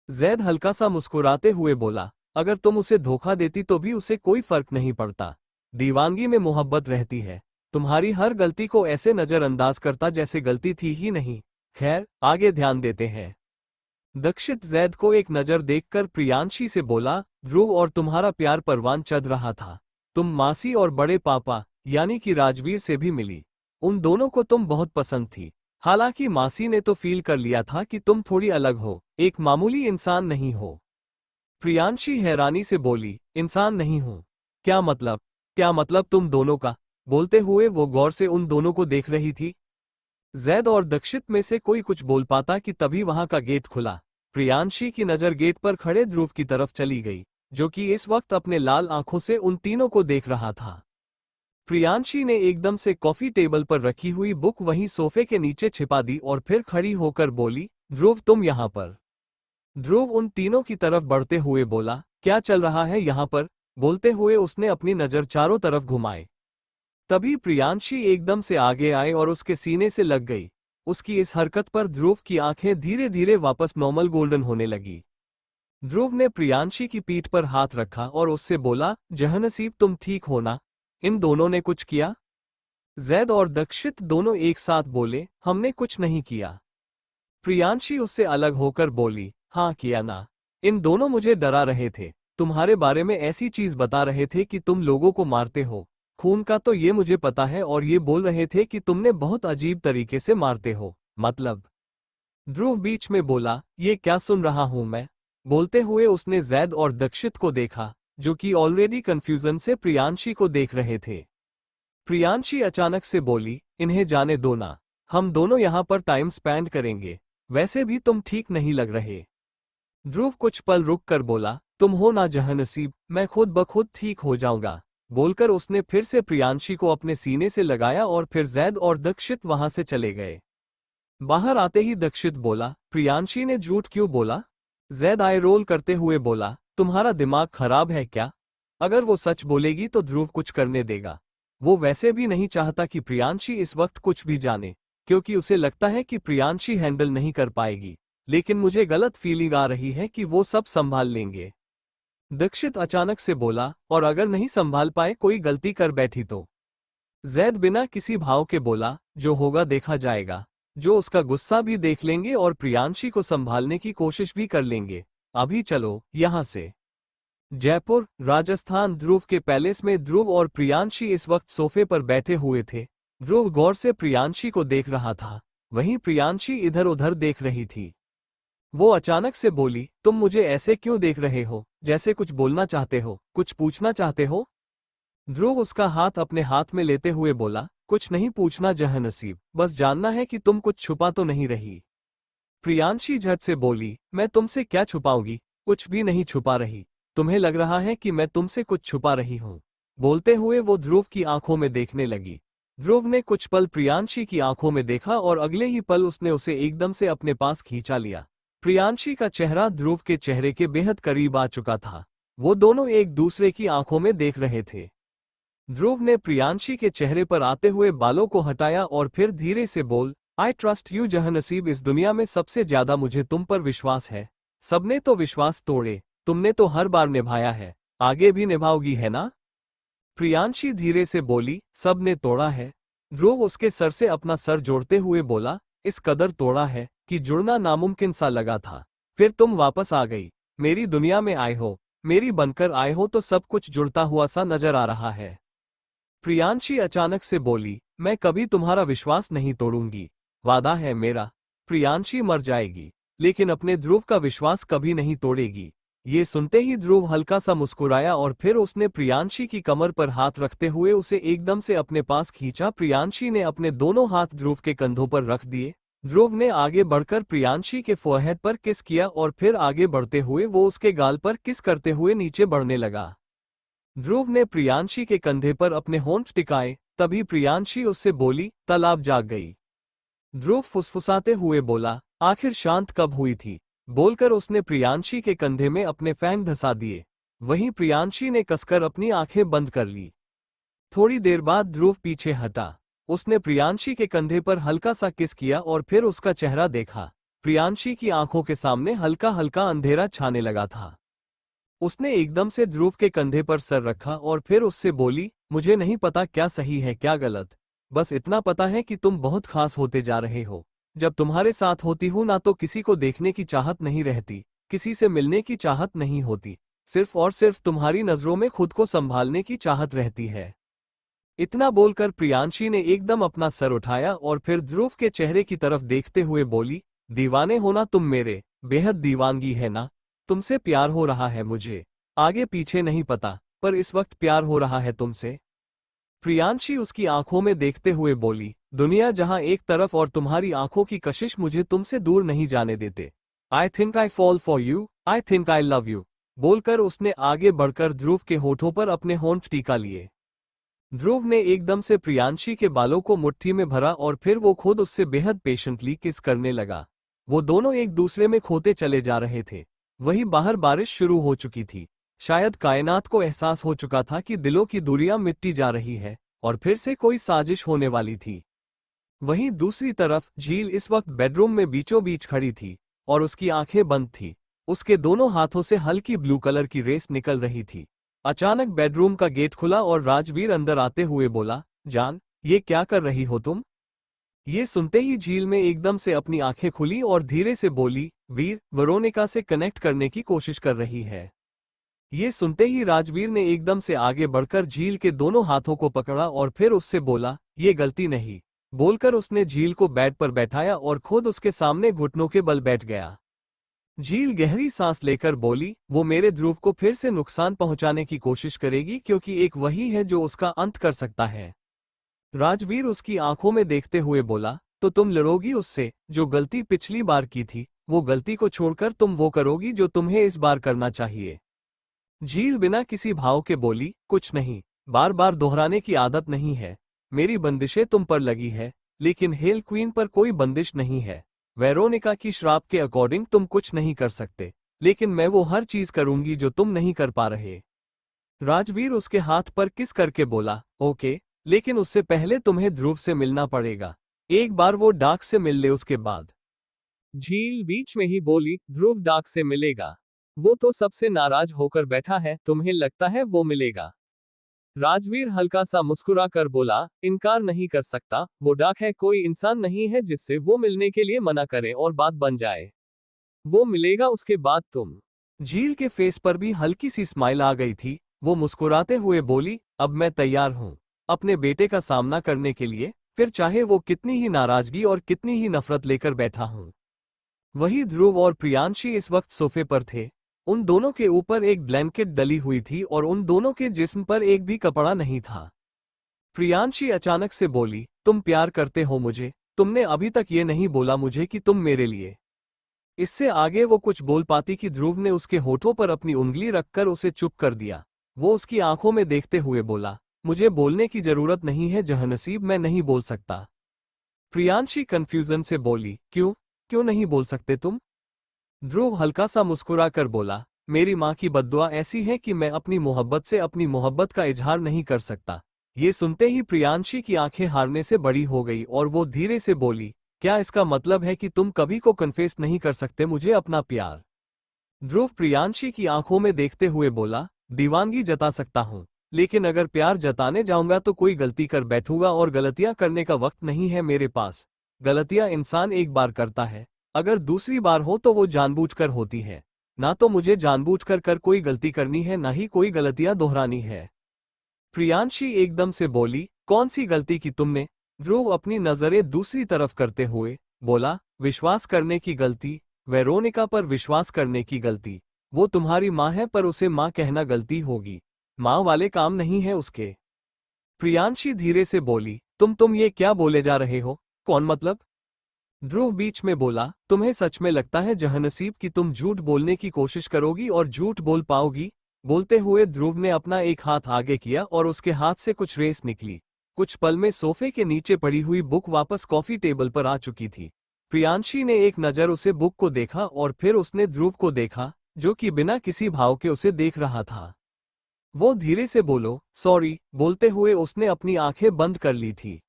जैद हल्का सा मुस्कुराते हुए बोला, अगर तुम उसे धोखा देती तो भी उसे कोई फर्क नहीं पड़ता। दीवानगी में मोहब्बत रहती है। तुम्हारी हर गलती को ऐसे नजरअंदाज करता जैसे गलती थी ही नहीं। खैर, आगे ध्यान देते हैं। दक्षित जैद को एक नज़र देखकर प्रियांशी से बोला, ध्रुव और तुम्हारा प्यार परवान चढ़ रहा था। तुम मासी और बड़े पापा यानी कि राजवीर से भी मिली। उन दोनों को तुम बहुत पसंद थी। हालांकि मासी ने तो फील कर लिया था कि तुम थोड़ी अलग हो, एक मामूली इंसान नहीं हो। प्रियांशी हैरानी से बोली, इंसान नहीं हूं? क्या मतलब? क्या मतलब तुम दोनों का? बोलते हुए वो गौर से उन दोनों को देख रही थी। जैद और दक्षित में से कोई कुछ बोल पाता कि तभी वहां का गेट खुला। प्रियांशी की नजर गेट पर खड़े ध्रुव की तरफ चली गई, जो कि इस वक्त अपने लाल आंखों से उन तीनों को देख रहा था। प्रियांशी ने एकदम से कॉफी टेबल पर रखी हुई बुक वहीं सोफे के नीचे छिपा दी और फिर खड़ी होकर बोली, ध्रुव तुम यहाँ पर? ध्रुव उन तीनों की तरफ बढ़ते हुए बोला, क्या चल रहा है यहाँ पर? बोलते हुए उसने अपनी नजर चारों तरफ घुमाए। तभी प्रियांशी एकदम से आगे आए और उसके सीने से लग गई। उसकी इस हरकत पर ध्रुव की आंखें धीरे धीरे वापस नॉर्मल गोल्डन होने लगी। ध्रुव ने प्रियांशी की पीठ पर हाथ रखा और उससे बोला, जहनसीब तुम ठीक हो ना? इन दोनों ने कुछ किया? जैद और दक्षित दोनों एक साथ बोले, हमने कुछ नहीं किया। प्रियांशी उससे अलग होकर बोली, हाँ किया ना। इन दोनों मुझे डरा रहे थे, तुम्हारे बारे में ऐसी चीज बता रहे थे कि तुम लोगों को मारते हो। खून का तो ये मुझे पता है, और ये बोल रहे थे कि तुमने बहुत अजीब तरीके से मारते हो। मतलब? ध्रुव बीच में बोला, ये क्या सुन रहा हूं मैं? बोलते हुए उसने जैद और दक्षित को देखा, जो कि ऑलरेडी कंफ्यूजन से प्रियांशी को देख रहे थे। प्रियांशी अचानक से बोली, इन्हें जाने दो ना, हम दोनों यहाँ पर टाइम स्पेंड करेंगे। वैसे भी तुम ठीक नहीं लग रहे। ध्रुव कुछ पल रुक कर बोला, तुम हो ना जहनसीब, मैं खुद ब खुद ठीक हो जाऊंगा। बोलकर उसने फिर से प्रियांशी को अपने सीने से लगाया और फिर जैद और दक्षित वहां से चले गए। बाहर आते ही दक्षित बोला, प्रियांशी ने झूठ क्यों बोला? जैद आई रोल करते हुए बोला, तुम्हारा दिमाग खराब है क्या? अगर वो सच बोलेगी तो ध्रुव कुछ करने देगा। वो वैसे भी नहीं चाहता कि प्रियांशी इस वक्त कुछ भी जाने, क्योंकि उसे लगता है कि प्रियांशी हैंडल नहीं कर पाएगी। लेकिन मुझे गलत फीलिंग आ रही है कि वो सब संभाल लेंगे। दक्षित अचानक से बोला, और अगर नहीं संभाल पाए, कोई गलती कर बैठी तो? जैद बिना किसी भाव के बोला, जो होगा देखा जाएगा। जो उसका गुस्सा भी देख लेंगे और प्रियांशी को संभालने की कोशिश भी कर लेंगे। अभी चलो यहां से। जयपुर, राजस्थान। ध्रुव के पैलेस में ध्रुव और प्रियांशी इस वक्त सोफे पर बैठे हुए थे। ध्रुव गौर से प्रियांशी को देख रहा था, वहीं प्रियांशी इधर उधर देख रही थी। वो अचानक से बोली, तुम मुझे ऐसे क्यों देख रहे हो, जैसे कुछ बोलना चाहते हो, कुछ पूछना चाहते हो? ध्रुव उसका हाथ अपने हाथ में लेते हुए बोला, कुछ नहीं पूछना जहनसीब, बस जानना है कि तुम कुछ छुपा तो नहीं रही। प्रियांशी झट से बोली, मैं तुमसे क्या छुपाऊंगी? कुछ भी नहीं छुपा रही। तुम्हें लग रहा है कि मैं तुमसे कुछ छुपा रही हूं। बोलते हुए वो ध्रुव की आंखों में देखने लगी। ध्रुव ने कुछ पल प्रियांशी की आंखों में देखा और अगले ही पल उसने उसे एकदम से अपने पास खींचा लिया। प्रियांशी का चेहरा ध्रुव के चेहरे के बेहद करीब आ चुका था। वो दोनों एक दूसरे की आंखों में देख रहे थे। ध्रुव ने प्रियांशी के चेहरे पर आते हुए बालों को हटाया और फिर धीरे से बोल, आई ट्रस्ट यू जहनसीब, इस दुनिया में सबसे ज्यादा मुझे तुम पर विश्वास है। सबने तो विश्वास तोड़े, तुमने तो हर बार निभाया है, आगे भी निभाओगी है ना? प्रियांशी धीरे से बोली, सब ने तोड़ा है। ध्रुव उसके सर से अपना सर जोड़ते हुए बोला, इस कदर तोड़ा है कि जुड़ना नामुमकिन सा लगा था। फिर तुम वापस आ गई, मेरी दुनिया में आए हो, मेरी बनकर आए हो, तो सब कुछ जुड़ता हुआ सा नजर आ रहा है। प्रियांशी अचानक से बोली, मैं कभी तुम्हारा विश्वास नहीं तोड़ूंगी, वादा है मेरा। प्रियांशी मर जाएगी, लेकिन अपने ध्रुव का विश्वास कभी नहीं तोड़ेगी। ये सुनते ही ध्रुव हल्का सा मुस्कुराया और फिर उसने प्रियांशी की कमर पर हाथ रखते हुए उसे एकदम से अपने पास खींचा। प्रियांशी ने अपने दोनों हाथ ध्रुव के कंधों पर रख दिए। ध्रुव ने आगे बढ़कर प्रियांशी के फोरहेड पर किस किया और फिर आगे बढ़ते हुए वो उसके गाल पर किस करते हुए नीचे बढ़ने लगा। ध्रुव ने प्रियांशी के कंधे पर अपने होंठ टिकाए, तभी प्रियांशी उससे बोली, तालाब जाग गई। ध्रुव फुसफुसाते हुए बोला, आखिर शांत कब हुई थी? बोलकर उसने प्रियांशी के कंधे में अपने फैंग धंसा दिए। वहीं प्रियांशी ने कसकर अपनी आंखें बंद कर ली। थोड़ी देर बाद ध्रुव पीछे हटा। उसने प्रियांशी के कंधे पर हल्का सा किस किया और फिर उसका चेहरा देखा। प्रियांशी की आंखों के सामने हल्का हल्का अंधेरा छाने लगा था। उसने एकदम से ध्रुव के कंधे पर सर रखा और फिर उससे बोली, मुझे नहीं पता क्या सही है क्या गलत, बस इतना पता है कि तुम बहुत खास होते जा रहे हो। जब तुम्हारे साथ होती हूँ ना तो किसी को देखने की चाहत नहीं रहती, किसी से मिलने की चाहत नहीं होती, सिर्फ और सिर्फ तुम्हारी नजरों में खुद को संभालने की चाहत रहती है। इतना बोलकर प्रियांशी ने एकदम अपना सर उठाया और फिर ध्रुव के चेहरे की तरफ देखते हुए बोली, दीवाने हो ना तुम मेरे, बेहद दीवानगी है ना, तुमसे प्यार हो रहा है मुझे, आगे पीछे नहीं पता, पर इस वक्त प्यार हो रहा है तुमसे। प्रियांशी उसकी आंखों में देखते हुए बोली, दुनिया जहां एक तरफ और तुम्हारी आंखों की कशिश मुझे तुमसे दूर नहीं जाने देते। I think I fall for you, I think I love you, बोलकर उसने आगे बढ़कर ध्रुव के होठों पर अपने होंठ टीका लिए। ध्रुव ने एकदम से प्रियांशी के बालों को मुट्ठी में भरा और फिर वो खुद उससे बेहद पेशेंटली किस करने लगा। वो दोनों एक दूसरे में खोते चले जा रहे थे। वहीं बाहर बारिश शुरू हो चुकी थी। शायद कायनात को एहसास हो चुका था कि दिलों की दूरियां मिटती जा रही है और फिर से कोई साजिश होने वाली थी। वहीं दूसरी तरफ झील इस वक्त बेडरूम में बीचों बीच खड़ी थी और उसकी आंखें बंद थी। उसके दोनों हाथों से हल्की ब्लू कलर की रेस निकल रही थी। अचानक बेडरूम का गेट खुला और राजवीर अंदर आते हुए बोला, जान, ये क्या कर रही हो तुम? ये सुनते ही झील में एकदम से अपनी आंखें खुली और धीरे से बोली, वीर, वेरोनिका से कनेक्ट करने की कोशिश कर रही है। ये सुनते ही राजवीर ने एकदम से आगे बढ़कर झील के दोनों हाथों को पकड़ा और फिर उससे बोला, ये गलती नहीं, बोलकर उसने झील को बेड पर बैठाया और खुद उसके सामने घुटनों के बल बैठ गया। झील गहरी सांस लेकर बोली, वो मेरे ध्रुव को फिर से नुकसान पहुंचाने की कोशिश करेगी क्योंकि एक वही है जो उसका अंत कर सकता है। राजवीर उसकी आंखों में देखते हुए बोला, तो तुम लड़ोगी उससे? जो गलती पिछली बार की थी वो गलती को छोड़कर तुम वो करोगी जो तुम्हें इस बार करना चाहिए। झील बिना किसी भाव के बोली, कुछ नहीं, बार बार दोहराने की आदत नहीं है। मेरी बंदिशें तुम पर लगी है, लेकिन हेल क्वीन पर कोई बंदिश नहीं है। वेरोनिका की श्राप के अकॉर्डिंग तुम कुछ नहीं कर सकते, लेकिन मैं वो हर चीज करूंगी जो तुम नहीं कर पा रहे। राजवीर उसके हाथ पर किस करके बोला, ओके, लेकिन उससे पहले तुम्हें ध्रुव से मिलना पड़ेगा। एक बार वो डाक से मिल ले उसके बाद। झील बीच में ही बोली, ध्रुव डाक से मिलेगा? वो तो सबसे नाराज होकर बैठा है, तुम्हें लगता है वो मिलेगा? राजवीर हल्का सा मुस्कुरा कर बोला, इनकार नहीं कर सकता, वो डाक है, कोई इंसान नहीं है जिससे वो मिलने के लिए मना करे और बात बन जाए। वो मिलेगा उसके बाद तुम। झील के फेस पर भी हल्की सी स्माइल आ गई थी। वो मुस्कुराते हुए बोली, अब मैं तैयार हूं अपने बेटे का सामना करने के लिए, फिर चाहे वो कितनी ही नाराजगी और कितनी ही नफरत लेकर बैठा हूं। वही ध्रुव और प्रियांशी इस वक्त सोफे पर थे। उन दोनों के ऊपर एक ब्लैंकेट डली हुई थी और उन दोनों के जिस्म पर एक भी कपड़ा नहीं था। प्रियांशी अचानक से बोली, तुम प्यार करते हो मुझे? तुमने अभी तक ये नहीं बोला मुझे कि तुम मेरे लिए। इससे आगे वो कुछ बोल पाती कि ध्रुव ने उसके होठों पर अपनी उंगली रखकर उसे चुप कर दिया। वो उसकी आंखों में देखते हुए बोला, मुझे बोलने की जरूरत नहीं है जहनसीब, मैं नहीं बोल सकता। प्रियांशी कंफ्यूजन से बोली, क्यों? क्यों नहीं बोल सकते तुम? ध्रुव हल्का सा मुस्कुरा कर बोला, मेरी माँ की बद्दुआ ऐसी है कि मैं अपनी मोहब्बत से अपनी मोहब्बत का इजहार नहीं कर सकता। ये सुनते ही प्रियांशी की आंखें हारने से बड़ी हो गई और वो धीरे से बोली, क्या इसका मतलब है कि तुम कभी को कन्फेस नहीं कर सकते मुझे अपना प्यार? ध्रुव प्रियांशी की आंखों में देखते हुए बोला, दीवानगी जता सकता हूँ, लेकिन अगर प्यार जताने जाऊंगा तो कोई गलती कर बैठूंगा और गलतियां करने का वक्त नहीं है मेरे पास। गलतियां इंसान एक बार करता है, अगर दूसरी बार हो तो वो जानबूझकर होती है। ना तो मुझे जानबूझकर कर कोई गलती करनी है, ना ही कोई गलतियां दोहरानी है। प्रियांशी एकदम से बोली, कौन सी गलती की तुमने? ध्रुव अपनी नजरें दूसरी तरफ करते हुए बोला, विश्वास करने की गलती, वेरोनिका पर विश्वास करने की गलती। वो तुम्हारी माँ है पर उसे माँ कहना गलती होगी, माँ वाले काम नहीं है उसके। प्रियांशी धीरे से बोली, तुम ये क्या बोले जा रहे हो? कौन मतलब? ध्रुव बीच में बोला, तुम्हें सच में लगता है जहनसीब कि तुम झूठ बोलने की कोशिश करोगी और झूठ बोल पाओगी? बोलते हुए ध्रुव ने अपना एक हाथ आगे किया और उसके हाथ से कुछ रेस निकली। कुछ पल में सोफे के नीचे पड़ी हुई बुक वापस कॉफी टेबल पर आ चुकी थी। प्रियांशी ने एक नज़र उसे बुक को देखा और फिर उसने ध्रुव को देखा, जो कि बिना किसी भाव के उसे देख रहा था। वो धीरे से बोलो, सॉरी, बोलते हुए उसने अपनी आंखें बंद कर ली थी।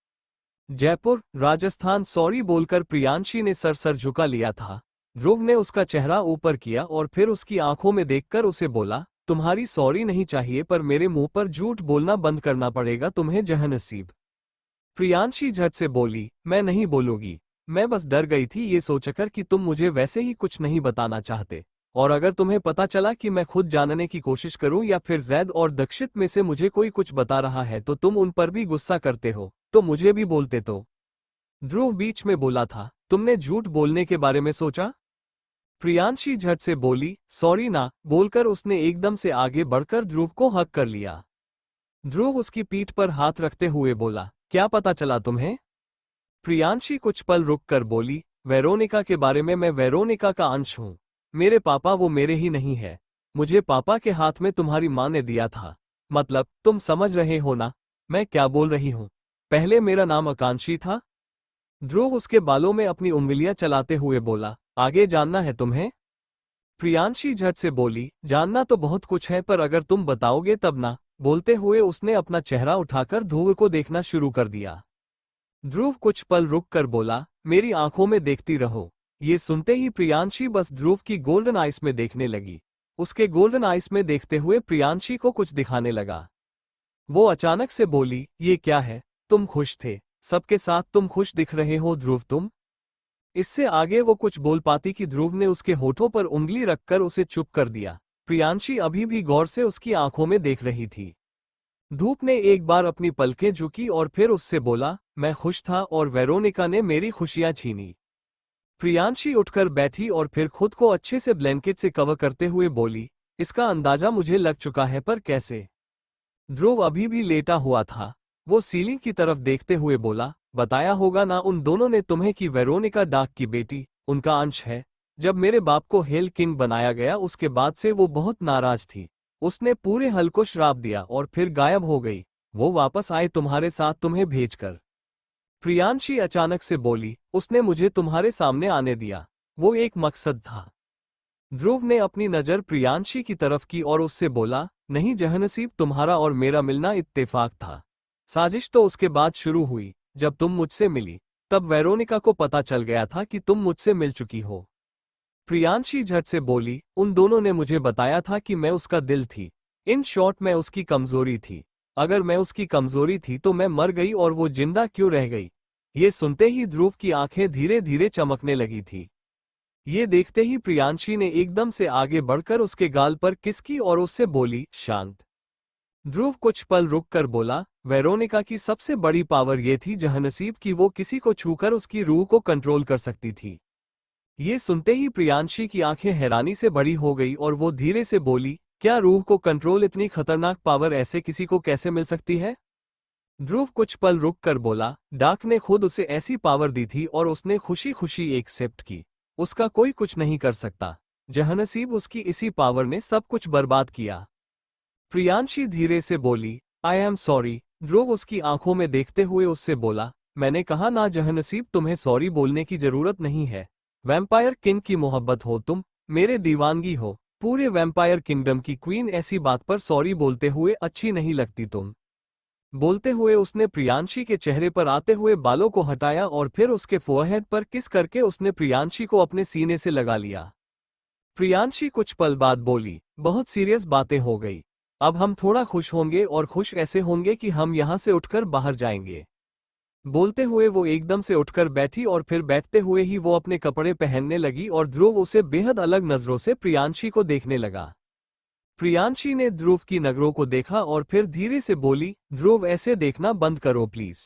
जयपुर, राजस्थान, सॉरी बोलकर प्रियांशी ने सर झुका लिया था। ध्रुव ने उसका चेहरा ऊपर किया और फिर उसकी आंखों में देखकर उसे बोला, तुम्हारी सॉरी नहीं चाहिए पर मेरे मुंह पर झूठ बोलना बंद करना पड़ेगा तुम्हें जहनसीब। प्रियांशी झट से बोली, मैं नहीं बोलूंगी, मैं बस डर गई थी ये सोचकर कि तुम मुझे वैसे ही कुछ नहीं बताना चाहते, और अगर तुम्हें पता चला कि मैं खुद जानने की कोशिश करूं या फिर जैद और दक्षित में से मुझे कोई कुछ बता रहा है तो तुम उन पर भी गुस्सा करते हो, तो मुझे भी बोलते तो। ध्रुव बीच में बोला था, तुमने झूठ बोलने के बारे में सोचा? प्रियांशी झट से बोली, सॉरी ना, बोलकर उसने एकदम से आगे बढ़कर ध्रुव को हक कर लिया। ध्रुव उसकी पीठ पर हाथ रखते हुए बोला, क्या पता चला तुम्हें? प्रियांशी कुछ पल रुक कर बोली, वेरोनिका के बारे में। मैं वेरोनिका का अंश हूँ। मेरे पापा वो मेरे ही नहीं है। मुझे पापा के हाथ में तुम्हारी माँ ने दिया था। मतलब, तुम समझ रहे हो ना मैं क्या बोल रही हूँ? पहले मेरा नाम आकांक्षी था। ध्रुव उसके बालों में अपनी उंगलियां चलाते हुए बोला, आगे जानना है तुम्हें? प्रियांशी झट से बोली, जानना तो बहुत कुछ है पर अगर तुम बताओगे तब ना। बोलते हुए उसने अपना चेहरा उठाकर ध्रुव को देखना शुरू कर दिया। ध्रुव कुछ पल रुक कर बोला, मेरी आंखों में देखती रहो। ये सुनते ही प्रियांशी बस ध्रुव की गोल्डन आइस में देखने लगी। उसके गोल्डन आइस में देखते हुए प्रियांशी को कुछ दिखाने लगा। वो अचानक से बोली, ये क्या है? तुम खुश थे, सबके साथ तुम खुश दिख रहे हो ध्रुव तुम। इससे आगे वो कुछ बोल पाती कि ध्रुव ने उसके होठों पर उंगली रखकर उसे चुप कर दिया। प्रियांशी अभी भी गौर से उसकी आंखों में देख रही थी। धूप ने एक बार अपनी पलकें झुकी और फिर उससे बोला, मैं खुश था और वेरोनिका ने मेरी खुशियां छीनी। प्रियांशी उठकर बैठी और फिर खुद को अच्छे से ब्लैंकेट से कवर करते हुए बोली, इसका अंदाजा मुझे लग चुका है पर कैसे? ध्रुव अभी भी लेटा हुआ था। वो सीलिंग की तरफ देखते हुए बोला, बताया होगा ना उन दोनों ने तुम्हें कि वेरोनिका डाक की बेटी उनका अंश है। जब मेरे बाप को हेल किंग बनाया गया उसके बाद से वो बहुत नाराज थी। उसने पूरे हल को श्राप दिया और फिर गायब हो गई। वो वापस आए तुम्हारे साथ तुम्हें भेजकर। प्रियांशी अचानक से बोली, उसने मुझे तुम्हारे सामने आने दिया। वो एक मकसद था। ध्रुव ने अपनी नजर प्रियांशी की तरफ की और उससे बोला, नहीं जहनसीब, तुम्हारा और मेरा मिलना इत्तेफाक था। साजिश तो उसके बाद शुरू हुई, जब तुम मुझसे मिली। तब वेरोनिका को पता चल गया था कि तुम मुझसे मिल चुकी हो। प्रियांशी झट से बोली, उन दोनों ने मुझे बताया था कि मैं उसका दिल थी। इन शॉर्ट मैं उसकी कमजोरी थी। अगर मैं उसकी कमजोरी थी तो मैं मर गई और वो जिंदा क्यों रह गई? ये सुनते ही ध्रुव की आंखें धीरे धीरे चमकने लगी थी। ये देखते ही प्रियांशी ने एकदम से आगे बढ़कर उसके गाल पर किस की और उससे बोली, शांत। ध्रुव कुछ पल रुक कर बोला, वेरोनिका की सबसे बड़ी पावर ये थी जहनसीब कि वो किसी को छूकर उसकी रूह को कंट्रोल कर सकती थी। ये सुनते ही प्रियांशी की आंखें हैरानी से बड़ी हो गई और वो धीरे से बोली, क्या रूह को कंट्रोल? इतनी खतरनाक पावर ऐसे किसी को कैसे मिल सकती है? ध्रुव कुछ पल रुक कर बोला, डाक ने खुद उसे ऐसी पावर दी थी और उसने खुशी खुशी एक्सेप्ट की। उसका कोई कुछ नहीं कर सकता। जहनसीब, उसकी इसी पावर ने सब कुछ बर्बाद किया। प्रियांशी धीरे से बोली, आई एम सॉरी। ध्रुव उसकी आंखों में देखते हुए उससे बोला, मैंने कहा ना जहनसीब, तुम्हें सॉरी बोलने की जरूरत नहीं है। वैम्पायर किंग की मोहब्बत हो तुम, मेरे दीवानगी हो, पूरे वैम्पायर किंगडम की क्वीन, ऐसी बात पर सॉरी बोलते हुए अच्छी नहीं लगती तुम। बोलते हुए उसने प्रियांशी के चेहरे पर आते हुए बालों को हटाया और फिर उसके फोरहेड पर किस करके उसने प्रियांशी को अपने सीने से लगा लिया। प्रियांशी कुछ पल बाद बोली, बहुत सीरियस बातें हो गई। अब हम थोड़ा खुश होंगे और खुश ऐसे होंगे कि हम यहाँ से उठकर बाहर जाएंगे। बोलते हुए वो एकदम से उठकर बैठी और फिर बैठते हुए ही वो अपने कपड़े पहनने लगी और ध्रुव उसे बेहद अलग नजरों से प्रियांशी को देखने लगा। प्रियांशी ने ध्रुव की नजरों को देखा और फिर धीरे से बोली, ध्रुव ऐसे देखना बंद करो प्लीज।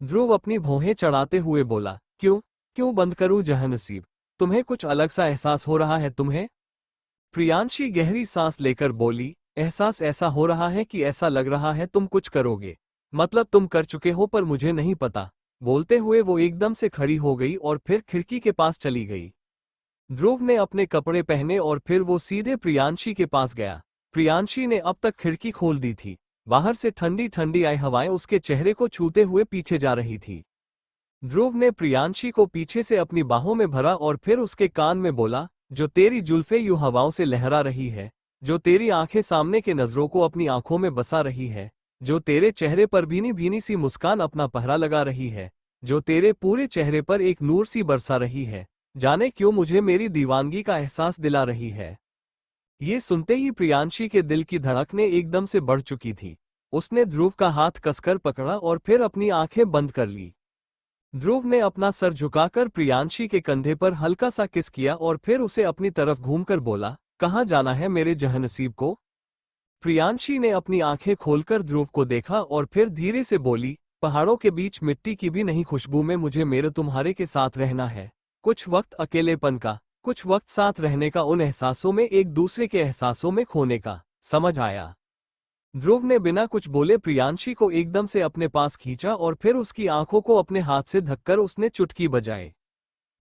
ध्रुव अपनी भौहें चढ़ाते हुए बोला, क्यों? क्यों बंद करूं जहनसीब? तुम्हें कुछ अलग सा एहसास हो रहा है तुम्हें? प्रियांशी गहरी सांस लेकर बोली, एहसास ऐसा हो रहा है कि ऐसा लग रहा है तुम कुछ करोगे। मतलब तुम कर चुके हो पर मुझे नहीं पता। बोलते हुए वो एकदम से खड़ी हो गई और फिर खिड़की के पास चली गई। ध्रुव ने अपने कपड़े पहने और फिर वो सीधे प्रियांशी के पास गया। प्रियांशी ने अब तक खिड़की खोल दी थी। बाहर से ठंडी ठंडी आई हवाएं उसके चेहरे को छूते हुए पीछे जा रही थी। ध्रुव ने प्रियांशी को पीछे से अपनी बाहों में भरा और फिर उसके कान में बोला, जो तेरी जुल्फे यूं हवाओं से लहरा रही है, जो तेरी आंखें सामने के नजरों को अपनी आंखों में बसा रही है, जो तेरे चेहरे पर भीनी भीनी सी मुस्कान अपना पहरा लगा रही है, जो तेरे पूरे चेहरे पर एक नूर सी बरसा रही है, जाने क्यों मुझे मेरी दीवानगी का एहसास दिला रही है। ये सुनते ही प्रियांशी के दिल की धड़कनें एकदम से बढ़ चुकी थी। उसने ध्रुव का हाथ कसकर पकड़ा और फिर अपनी आंखें बंद कर ली। ध्रुव ने अपना सर झुकाकर प्रियांशी के कंधे पर हल्का सा किस किया और फिर उसे अपनी तरफ घूमकर बोला, कहाँ जाना है मेरे जहनसीब को? प्रियांशी ने अपनी आंखें खोलकर ध्रुव को देखा और फिर धीरे से बोली, पहाड़ों के बीच मिट्टी की भी नहीं खुशबू में मुझे मेरे तुम्हारे के साथ रहना है। कुछ वक्त अकेलेपन का, कुछ वक्त साथ रहने का, उन एहसासों में एक दूसरे के एहसासों में खोने का। समझ आया? ध्रुव ने बिना कुछ बोले प्रियांशी को एकदम से अपने पास खींचा और फिर उसकी आंखों को अपने हाथ से ढककर उसने चुटकी बजाई।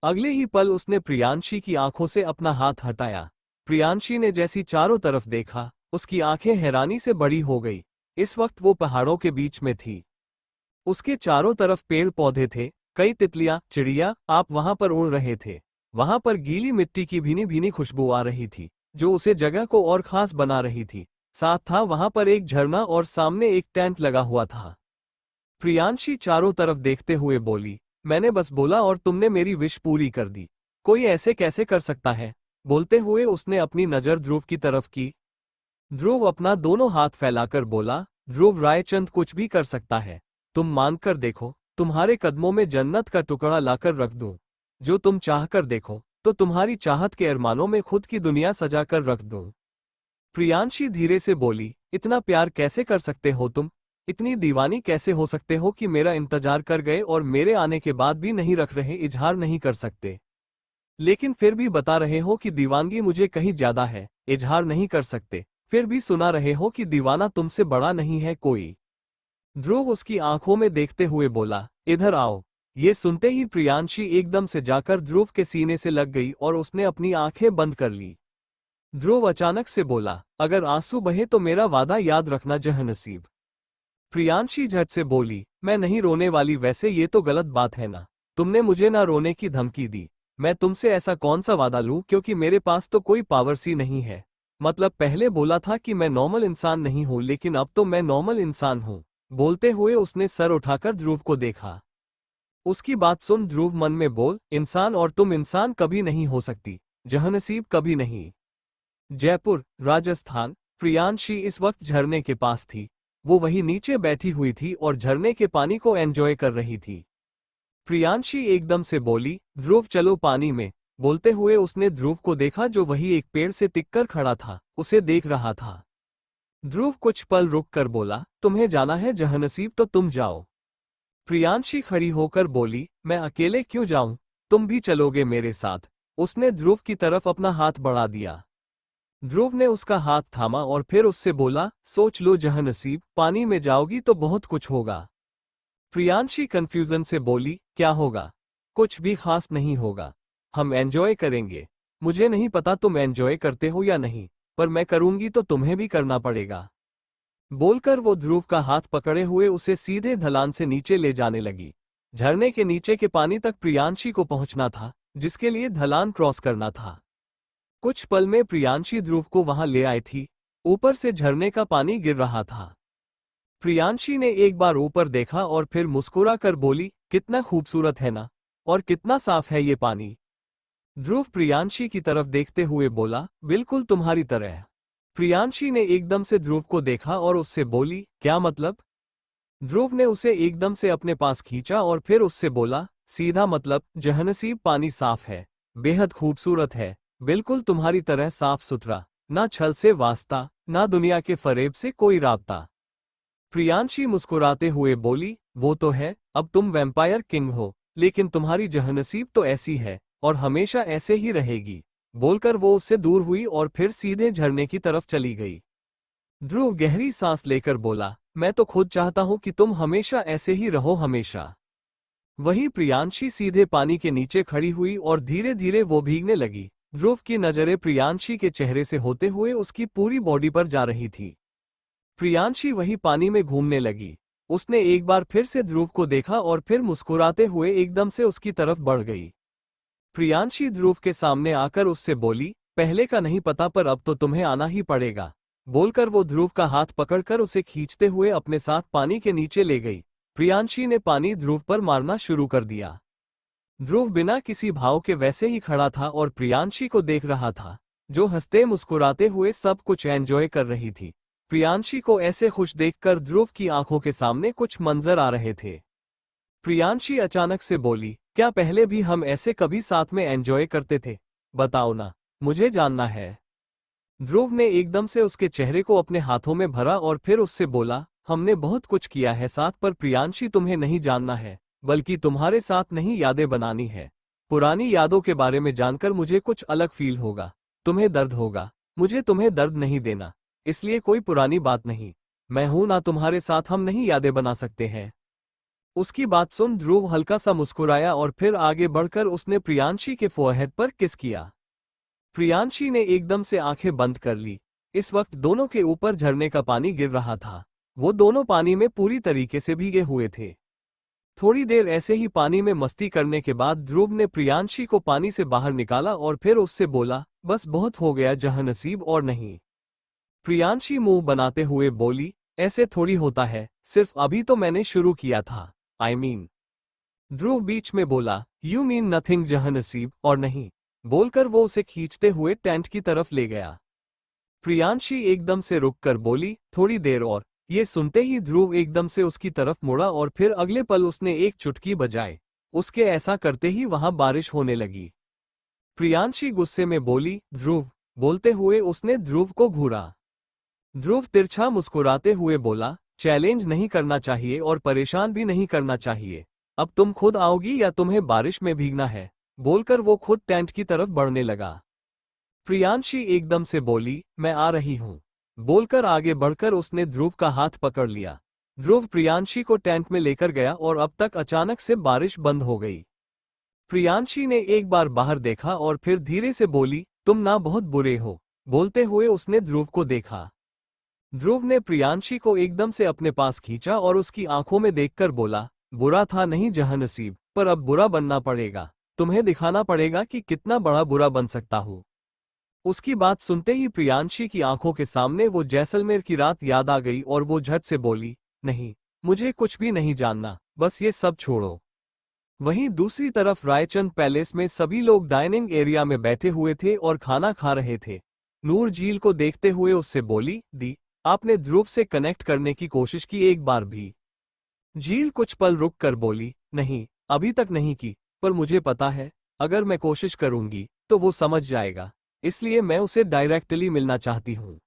अगले ही पल उसने प्रियांशी की आंखों से अपना हाथ हटाया। प्रियांशी ने जैसी चारों तरफ देखा, उसकी आंखें हैरानी से बड़ी हो गई। इस वक्त वो पहाड़ों के बीच में थी। उसके चारों तरफ पेड़ पौधे थे, कई तितलियां, चिड़िया आप वहां पर उड़ रहे थे। वहां पर गीली मिट्टी की भीनी भीनी खुशबू आ रही थी, जो उसे जगह को और खास बना रही थी। साथ था वहां पर एक झरना और सामने एक टेंट लगा हुआ था। प्रियांशी चारों तरफ देखते हुए बोली, मैंने बस बोला और तुमने मेरी विश पूरी कर दी। कोई ऐसे कैसे कर सकता है? बोलते हुए उसने अपनी नजर ध्रुव की तरफ की। ध्रुव अपना दोनों हाथ फैलाकर बोला, ध्रुव रायचंद कुछ भी कर सकता है। तुम मानकर देखो, तुम्हारे कदमों में जन्नत का टुकड़ा लाकर रख दूं। जो तुम चाहकर देखो, तो तुम्हारी चाहत के अरमानों में खुद की दुनिया सजाकर रख दूं। प्रियांशी धीरे से बोली, इतना प्यार कैसे कर सकते हो तुम? इतनी दीवानी कैसे हो सकते हो कि मेरा इंतजार कर गए और मेरे आने के बाद भी नहीं रख रहे, इजहार नहीं कर सकते? लेकिन फिर भी बता रहे हो कि दीवानगी मुझे कहीं ज्यादा है, इजहार नहीं कर सकते। फिर भी सुना रहे हो कि दीवाना तुमसे बड़ा नहीं है कोई। ध्रुव उसकी आंखों में देखते हुए बोला, इधर आओ। ये सुनते ही प्रियांशी एकदम से जाकर ध्रुव के सीने से लग गई और उसने अपनी आंखें बंद कर ली। ध्रुव अचानक से बोला, अगर आंसू बहे तो मेरा वादा याद रखना जहनसीब। प्रियांशी झट से बोली, मैं नहीं रोने वाली। वैसे ये तो गलत बात है ना, तुमने मुझे ना रोने की धमकी दी। मैं तुमसे ऐसा कौन सा वादा लूं, क्योंकि मेरे पास तो कोई पावर सी नहीं है। मतलब पहले बोला था कि मैं नॉर्मल इंसान नहीं हूं, लेकिन अब तो मैं नॉर्मल इंसान हूं। बोलते हुए उसने सर उठाकर ध्रुव को देखा। उसकी बात सुन ध्रुव मन में बोल, इंसान और तुम इंसान कभी नहीं हो सकती, जहनसीब कभी नहीं। जयपुर, राजस्थान। प्रियांशी इस वक्त झरने के पास थी। वो वहीं नीचे बैठी हुई थी और झरने के पानी को एंजॉय कर रही थी। प्रियांशी एकदम से बोली, ध्रुव चलो पानी में। बोलते हुए उसने ध्रुव को देखा जो वही एक पेड़ से टिककर खड़ा था, उसे देख रहा था। ध्रुव कुछ पल रुक कर बोला, तुम्हें जाना है जहनसीब तो तुम जाओ। प्रियांशी खड़ी होकर बोली, मैं अकेले क्यों जाऊं, तुम भी चलोगे मेरे साथ? उसने ध्रुव की तरफ अपना हाथ बढ़ा दिया। ध्रुव ने उसका हाथ थामा और फिर उससे बोला, सोच लो जहनसीब, पानी में जाओगी तो बहुत कुछ होगा। प्रियांशी कंफ्यूजन से बोली, क्या होगा? कुछ भी खास नहीं होगा, हम एंजॉय करेंगे। मुझे नहीं पता तुम एंजॉय करते हो या नहीं, पर मैं करूंगी तो तुम्हें भी करना पड़ेगा। बोलकर वो ध्रुव का हाथ पकड़े हुए उसे सीधे ढलान से नीचे ले जाने लगी। झरने के नीचे के पानी तक प्रियांशी को पहुंचना था, जिसके लिए ढलान क्रॉस करना था। कुछ पल में प्रियांशी ध्रुव को वहां ले आई थी। ऊपर से झरने का पानी गिर रहा था। प्रियांशी ने एक बार ऊपर देखा और फिर मुस्कुरा कर बोली, कितना खूबसूरत है ना, और कितना साफ है ये पानी। ध्रुव प्रियांशी की तरफ देखते हुए बोला, बिल्कुल तुम्हारी तरह। प्रियांशी ने एकदम से ध्रुव को देखा और उससे बोली, क्या मतलब? ध्रुव ने उसे एकदम से अपने पास खींचा और फिर उससे बोला, सीधा मतलब, जहनसीब पानी साफ है, बेहद खूबसूरत है, बिल्कुल तुम्हारी तरह साफ सुथरा, ना छल से वास्ता, ना दुनिया के फरेब से कोई राबता। प्रियांशी मुस्कुराते हुए बोली, वो तो है, अब तुम वैम्पायर किंग हो, लेकिन तुम्हारी जहनसीब तो ऐसी है और हमेशा ऐसे ही रहेगी। बोलकर वो उससे दूर हुई और फिर सीधे झरने की तरफ चली गई। ध्रुव गहरी सांस लेकर बोला, मैं तो खुद चाहता हूं कि तुम हमेशा ऐसे ही रहो, हमेशा। वही प्रियांशी सीधे पानी के नीचे खड़ी हुई और धीरे धीरे वो भीगने लगी। ध्रुव की नजरें प्रियांशी के चेहरे से होते हुए उसकी पूरी बॉडी पर जा रही थी। प्रियांशी वही पानी में घूमने लगी। उसने एक बार फिर से ध्रुव को देखा और फिर मुस्कुराते हुए एकदम से उसकी तरफ बढ़ गई। प्रियांशी ध्रुव के सामने आकर उससे बोली, पहले का नहीं पता पर अब तो तुम्हें आना ही पड़ेगा। बोलकर वो ध्रुव का हाथ पकड़कर उसे खींचते हुए अपने साथ पानी के नीचे ले गई। प्रियांशी ने पानी ध्रुव पर मारना शुरू कर दिया। ध्रुव बिना किसी भाव के वैसे ही खड़ा था और प्रियांशी को देख रहा था, जो हंसते मुस्कुराते हुए सब कुछ एंजॉय कर रही थी। प्रियांशी को ऐसे खुश देखकर ध्रुव की आंखों के सामने कुछ मंजर आ रहे थे। प्रियांशी अचानक से बोली, क्या पहले भी हम ऐसे कभी साथ में एंजॉय करते थे? बताओ ना, मुझे जानना है। ध्रुव ने एकदम से उसके चेहरे को अपने हाथों में भरा और फिर उससे बोला, हमने बहुत कुछ किया है साथ, पर प्रियांशी तुम्हें नहीं जानना है, बल्कि तुम्हारे साथ नहीं यादें बनानी है। पुरानी यादों के बारे में जानकर मुझे कुछ अलग फील होगा, तुम्हें दर्द होगा। मुझे तुम्हें दर्द नहीं देना, इसलिए कोई पुरानी बात नहीं। मैं हूं ना तुम्हारे साथ, हम नहीं यादें बना सकते हैं। उसकी बात सुन ध्रुव हल्का सा मुस्कुराया और फिर आगे बढ़कर उसने प्रियांशी के फोरहेड पर किस किया। प्रियांशी ने एकदम से आंखें बंद कर ली। इस वक्त दोनों के ऊपर झरने का पानी गिर रहा था। वो दोनों पानी में पूरी तरीके से भीगे हुए थे। थोड़ी देर ऐसे ही पानी में मस्ती करने के बाद ध्रुव ने प्रियांशी को पानी से बाहर निकाला और फिर उससे बोला, बस बहुत हो गया जहांनसीब, और नहीं। प्रियांशी मुंह बनाते हुए बोली, ऐसे थोड़ी होता है, सिर्फ अभी तो मैंने शुरू किया था। I mean. ध्रुव बीच में बोला, यू मीन नथिंग जहांनसीब, और नहीं। बोलकर वो उसे खींचते हुए टेंट की तरफ ले गया। प्रियांशी एकदम से रुककर बोली, थोड़ी देर और। ये सुनते ही ध्रुव एकदम से उसकी तरफ मुड़ा और फिर अगले पल उसने एक चुटकी बजाई। उसके ऐसा करते ही वहां बारिश होने लगी। प्रियांशी गुस्से में बोली, ध्रुव। बोलते हुए उसने ध्रुव को घूरा। ध्रुव तिरछा मुस्कुराते हुए बोला, चैलेंज नहीं करना चाहिए और परेशान भी नहीं करना चाहिए। अब तुम खुद आओगी या तुम्हें बारिश में भीगना है? बोलकर वो खुद टेंट की तरफ बढ़ने लगा। प्रियांशी एकदम से बोली, मैं आ रही हूं। बोलकर आगे बढ़कर उसने ध्रुव का हाथ पकड़ लिया। ध्रुव प्रियांशी को टेंट में लेकर गया और अब तक अचानक से बारिश बंद हो गई। प्रियांशी ने एक बार बाहर देखा और फिर धीरे से बोली, तुम ना बहुत बुरे हो। बोलते हुए उसने ध्रुव को देखा। ध्रुव ने प्रियांशी को एकदम से अपने पास खींचा और उसकी आंखों में देखकर बोला, बुरा था नहीं जहांनसीब, पर अब बुरा बनना पड़ेगा। तुम्हें दिखाना पड़ेगा कि कितना बड़ा बुरा बन सकता हूँ। उसकी बात सुनते ही प्रियांशी की आंखों के सामने वो जैसलमेर की रात याद आ गई और वो झट से बोली, नहीं, मुझे कुछ भी नहीं जानना, बस ये सब छोड़ो। वहीं दूसरी तरफ रायचंद पैलेस में सभी लोग डाइनिंग एरिया में बैठे हुए थे और खाना खा रहे थे। नूर झील को देखते हुए उससे बोली, दी, आपने ध्रुव से कनेक्ट करने की कोशिश की एक बार भी? झील कुछ पल रुक कर बोली, नहीं, अभी तक नहीं की, पर मुझे पता है, अगर मैं कोशिश करूंगी तो वो समझ जाएगा। इसलिए मैं उसे डायरेक्टली मिलना चाहती हूँ,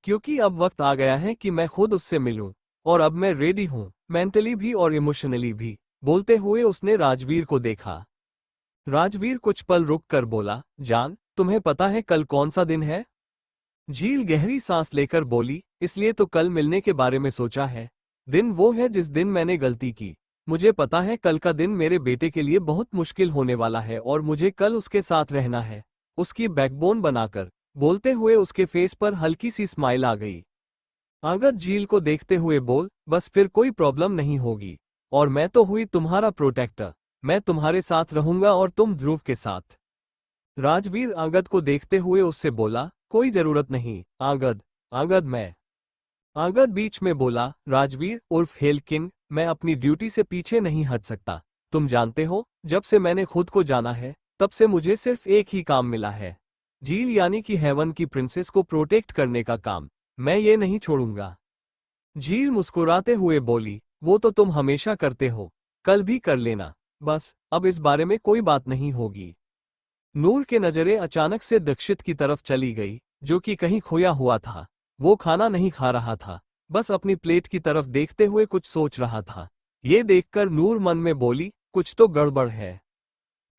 क्योंकि अब वक्त आ गया है कि मैं खुद उससे मिलूं, और अब मैं रेडी हूँ, मेंटली भी और इमोशनली भी। बोलते हुए उसने राजवीर को देखा। राजवीर कुछ पल रुक कर बोला, जान, तुम्हें पता है कल कौन सा दिन है? झील गहरी सांस लेकर बोली, इसलिए तो कल मिलने के बारे में सोचा है। दिन वो है जिस दिन मैंने गलती की। मुझे पता है कल का दिन मेरे बेटे के लिए बहुत मुश्किल होने वाला है और मुझे कल उसके साथ रहना है, उसकी बैकबोन बनाकर। बोलते हुए उसके फेस पर हल्की सी स्माइल आ गई। अंगद झील को देखते हुए बोल, बस फिर कोई प्रॉब्लम नहीं होगी, और मैं तो हुई तुम्हारा प्रोटेक्टर। मैं तुम्हारे साथ रहूंगा और तुम ध्रुव के साथ। राजवीर अंगद को देखते हुए उससे बोला, कोई जरूरत नहीं अंगद। अंगद मैं। अंगद बीच में बोला, राजवीर उर्फ हेल किंग, मैं अपनी ड्यूटी से पीछे नहीं हट सकता। तुम जानते हो, जब से मैंने खुद को जाना है तब से मुझे सिर्फ एक ही काम मिला है, झील यानी कि हेवन की प्रिंसेस को प्रोटेक्ट करने का काम। मैं ये नहीं छोड़ूंगा। झील मुस्कुराते हुए बोली, वो तो तुम हमेशा करते हो, कल भी कर लेना, बस अब इस बारे में कोई बात नहीं होगी। नूर के नजरें अचानक से दक्षित की तरफ चली गई, जो कि कहीं खोया हुआ था। वो खाना नहीं खा रहा था, बस अपनी प्लेट की तरफ देखते हुए कुछ सोच रहा था। ये देखकर नूर मन में बोली, कुछ तो गड़बड़ है।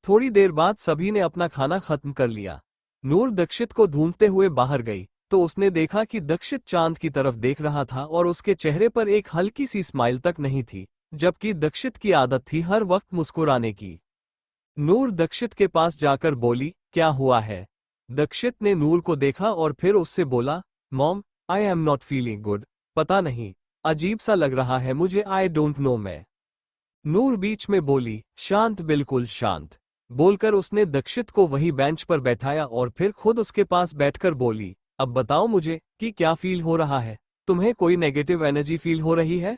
थोड़ी देर बाद सभी ने अपना खाना खत्म कर लिया। नूर दक्षित को ढूंढते हुए बाहर गई तो उसने देखा कि दक्षित चांद की तरफ देख रहा था और उसके चेहरे पर एक हल्की सी स्माइल तक नहीं थी, जबकि दक्षित की आदत थी हर वक्त मुस्कुराने की। नूर दक्षित के पास जाकर बोली, क्या हुआ है? दक्षित ने नूर को देखा और फिर उससे बोला, mom, I am not feeling good. पता नहीं, अजीब सा लग रहा है मुझे, आई डोंट नो मैं। नूर बीच में बोली, शांत, बिल्कुल शांत। बोलकर उसने दक्षित को वही बेंच पर बैठाया और फिर खुद उसके पास बैठकर बोली, अब बताओ मुझे कि क्या फील हो रहा है? तुम्हें कोई नेगेटिव एनर्जी फील हो रही है?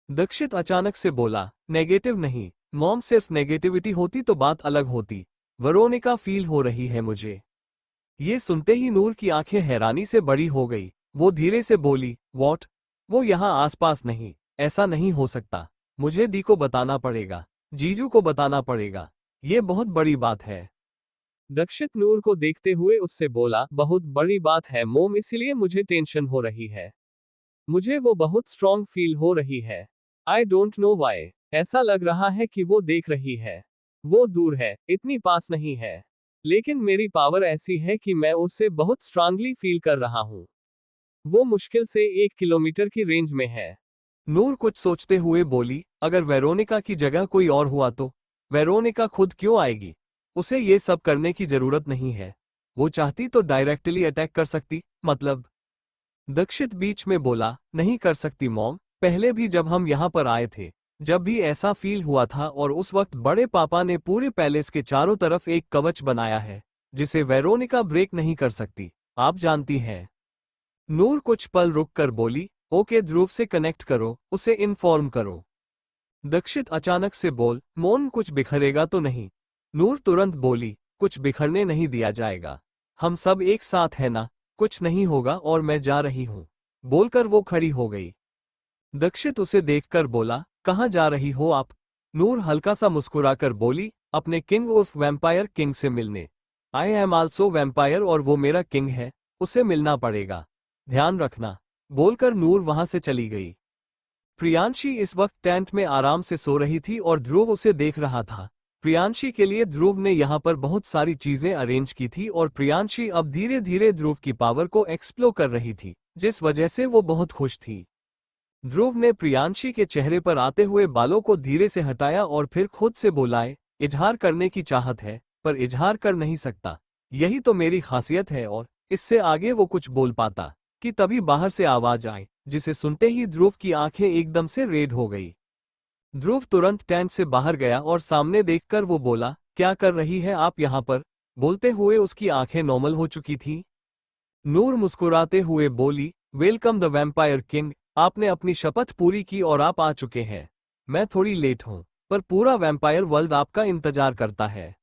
दक्षित अचानक से बोला, नेगेटिव नहीं मॉम, सिर्फ नेगेटिविटी होती तो बात अलग होती। वरोनिका फील हो रही है मुझे। ये सुनते ही नूर की आंखें हैरानी से बड़ी हो गई। वो धीरे से बोली, व्हाट? वो यहाँ आसपास नहीं, ऐसा नहीं हो सकता। मुझे दी को बताना पड़ेगा, जीजू को बताना पड़ेगा, ये बहुत बड़ी बात है। दक्षित नूर को देखते हुए उससे बोला, बहुत बड़ी बात है मोम, इसलिए मुझे टेंशन हो रही है। मुझे वो बहुत स्ट्रॉन्ग फील हो रही है। I don't know why. ऐसा लग रहा है कि वो देख रही है। वो दूर है, इतनी पास नहीं है। लेकिन मेरी पावर ऐसी है कि मैं उससे बहुत स्ट्रांगली फील कर रहा हूं। वो मुश्किल से 1 किलोमीटर की रेंज में है। नूर कुछ सोचते हुए बोली, अगर वेरोनिका की जगह कोई और हुआ तो? वेरोनिका खुद क्यों आएगी? उसे ये सब करने की जरूरत नहीं है। वो चाहती तो डायरेक्टली अटैक कर सकती, मतलब। दक्षित बीच में बोला, नहीं कर सकती मॉम, पहले भी जब हम यहाँ पर आए थे, जब भी ऐसा फील हुआ था, और उस वक्त बड़े पापा ने पूरे पैलेस के चारों तरफ एक कवच बनाया है, जिसे वेरोनिका ब्रेक नहीं कर सकती, आप जानती हैं। नूर कुछ पल रुक कर बोली, ओके ध्रुव से कनेक्ट करो, उसे इन्फॉर्म करो। दक्षित अचानक से बोल, मोन कुछ बिखरेगा तो नहीं? नूर तुरंत बोली, कुछ बिखरने नहीं दिया जाएगा। हम सब एक साथ हैं ना, कुछ नहीं होगा और मैं जा रही हूं। बोलकर वो खड़ी हो गई। दक्षित उसे देखकर बोला, कहाँ जा रही हो आप? नूर हल्का सा मुस्कुराकर बोली, अपने किंग उर्फ वैम्पायर किंग से मिलने। आई एम आल्सो वैम्पायर और वो मेरा किंग है, उसे मिलना पड़ेगा। ध्यान रखना। बोलकर नूर वहां से चली गई। प्रियांशी इस वक्त टेंट में आराम से सो रही थी और ध्रुव उसे देख रहा था। प्रियांशी के लिए ध्रुव ने यहाँ पर बहुत सारी चीजें अरेंज की थी और प्रियांशी अब धीरे धीरे ध्रुव की पावर को एक्सप्लोर कर रही थी, जिस वजह से वो बहुत खुश थी। ध्रुव ने प्रियांशी के चेहरे पर आते हुए बालों को धीरे से हटाया और फिर खुद से बोलाए, इजहार करने की चाहत है, पर इजहार कर नहीं सकता। यही तो मेरी खासियत है। और इससे आगे वो कुछ बोल पाता कि तभी बाहर से आवाज आई, जिसे सुनते ही ध्रुव की आंखें एकदम से रेड हो गई। ध्रुव तुरंत टेंट से बाहर गया और सामने देखकर वो बोला, क्या कर रही है आप यहाँ पर? बोलते हुए उसकी आंखें नॉर्मल हो चुकी थी। नूर मुस्कुराते हुए बोली, वेलकम द वैम्पायर किंग, आपने अपनी शपथ पूरी की और आप आ चुके हैं। मैं थोड़ी लेट हूँ, पर पूरा वैम्पायर वर्ल्ड आपका इंतजार करता है।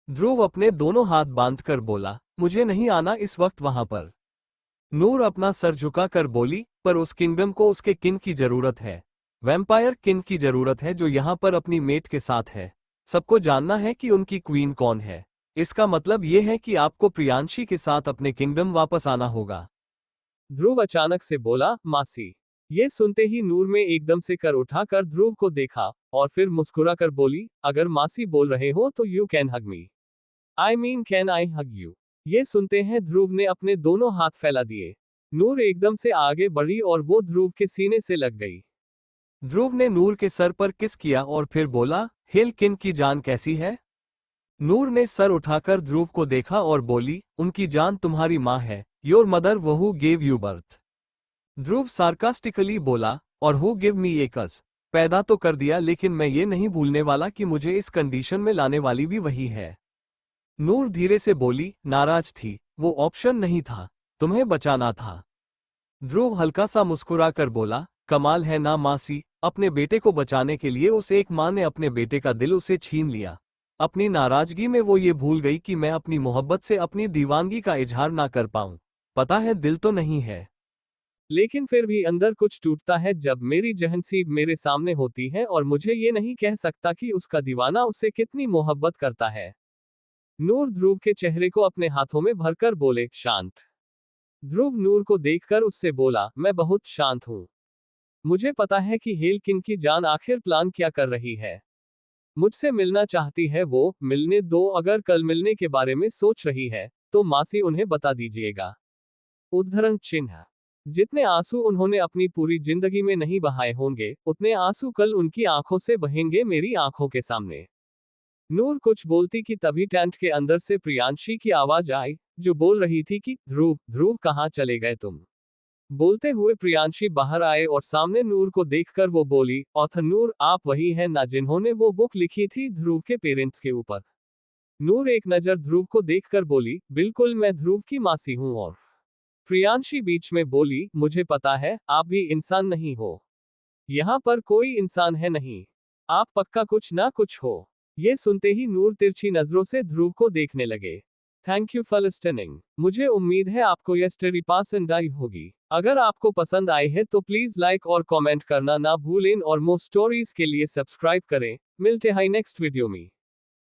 ध्रुव अपने दोनों हाथ बांधकर बोला, मुझे नहीं आना इस वक्त वहां पर। नूर अपना सर झुकाकर बोली, पर उस किंगडम को उसके किंग की जरूरत है। वैम्पायर किंग की जरूरत है जो यहाँ पर अपनी मेट के साथ है। सबको जानना है कि उनकी क्वीन कौन है। इसका मतलब ये है कि आपको प्रियांशी के साथ अपने किंगडम वापस आना होगा। ध्रुव अचानक से बोला, मासी। ये सुनते ही नूर में एकदम से कर उठाकर ध्रुव को देखा और फिर मुस्कुराकर बोली, अगर मासी बोल रहे हो तो you can hug me. I mean can I hug you? ये सुनते हैं ध्रुव ने अपने दोनों हाथ फैला दिए। नूर एकदम से आगे बढ़ी और वो ध्रुव के सीने से लग गई। ध्रुव ने नूर के सर पर किस किया और फिर बोला, हेल किन की जान कैसी है? नूर ने सर उठाकर ध्रुव को देखा और बोली, उनकी जान तुम्हारी माँ है, योर मदर वो who gave you birth. Dhruv sarcastically बोला, और हु गिव मी ए कस? पैदा तो कर दिया, लेकिन मैं ये नहीं भूलने वाला कि मुझे इस कंडीशन में लाने वाली भी वही है। नूर धीरे से बोली, नाराज थी, वो ऑप्शन नहीं था, तुम्हें बचाना था। ध्रुव हल्का सा मुस्कुराकर बोला, कमाल है ना मासी, अपने बेटे को बचाने के लिए उस एक माँ ने अपने बेटे का दिल उसे छीन लिया। अपनी नाराजगी में वो ये भूल गई कि मैं अपनी मोहब्बत से अपनी दीवानगी का इजहार ना कर पाऊं। पता है दिल तो नहीं है, लेकिन फिर भी अंदर कुछ टूटता है जब मेरी जहनसीब मेरे सामने होती है और मुझे ये नहीं कह सकता कि उसका दीवाना उससे कितनी मोहब्बत करता है। नूर ध्रुव के चेहरे को अपने हाथों में भरकर बोले, शांत। ध्रुव नूर को देखकर उससे बोला, मैं बहुत शांत हूं। मुझे पता है कि हेल किंग की जान आखिर प्लान क्या कर रही है। मुझसे मिलना चाहती है, वो मिलने दो। अगर कल मिलने के बारे में सोच रही है तो मासी उन्हें बता दीजिएगा। उद्धरण चिन्ह। जितने आंसू उन्होंने अपनी पूरी जिंदगी में नहीं बहाए होंगे, उतने आंसू कल उनकी आंखों से बहेंगे मेरी आंखों के सामने। नूर कुछ बोलती कि तभी टेंट के अंदर से प्रियांशी की आवाज आई, जो बोल रही थी कि ध्रुव ध्रुव कहाँ चले गए तुम? बोलते हुए प्रियांशी बाहर आए और सामने नूर को देखकर वो बोली, ऑथर नूर, आप वही हैं ना जिन्होंने वो बुक लिखी थी ध्रुव के पेरेंट्स के ऊपर? नूर एक नजर ध्रुव को देखकर बोली, बिल्कुल, मैं ध्रुव की मासी हूं। और प्रियांशी बीच में बोली, मुझे पता है, आप भी इंसान नहीं हो। यहाँ पर कोई इंसान है नहीं। आप पक्का कुछ ना कुछ हो। ये सुनते ही नूर तिरछी नजरों से ध्रुव को देखने लगे। Thank you for listening. मुझे उम्मीद है आपको यह स्टोरी पसंद आई होगी। अगर आपको पसंद आई है तो प्लीज लाइक और कमेंट करना ना भूलें और मोर स्टोरीज के लिए सब्सक्राइब करें। मिलते हैं नेक्स्ट वीडियो में।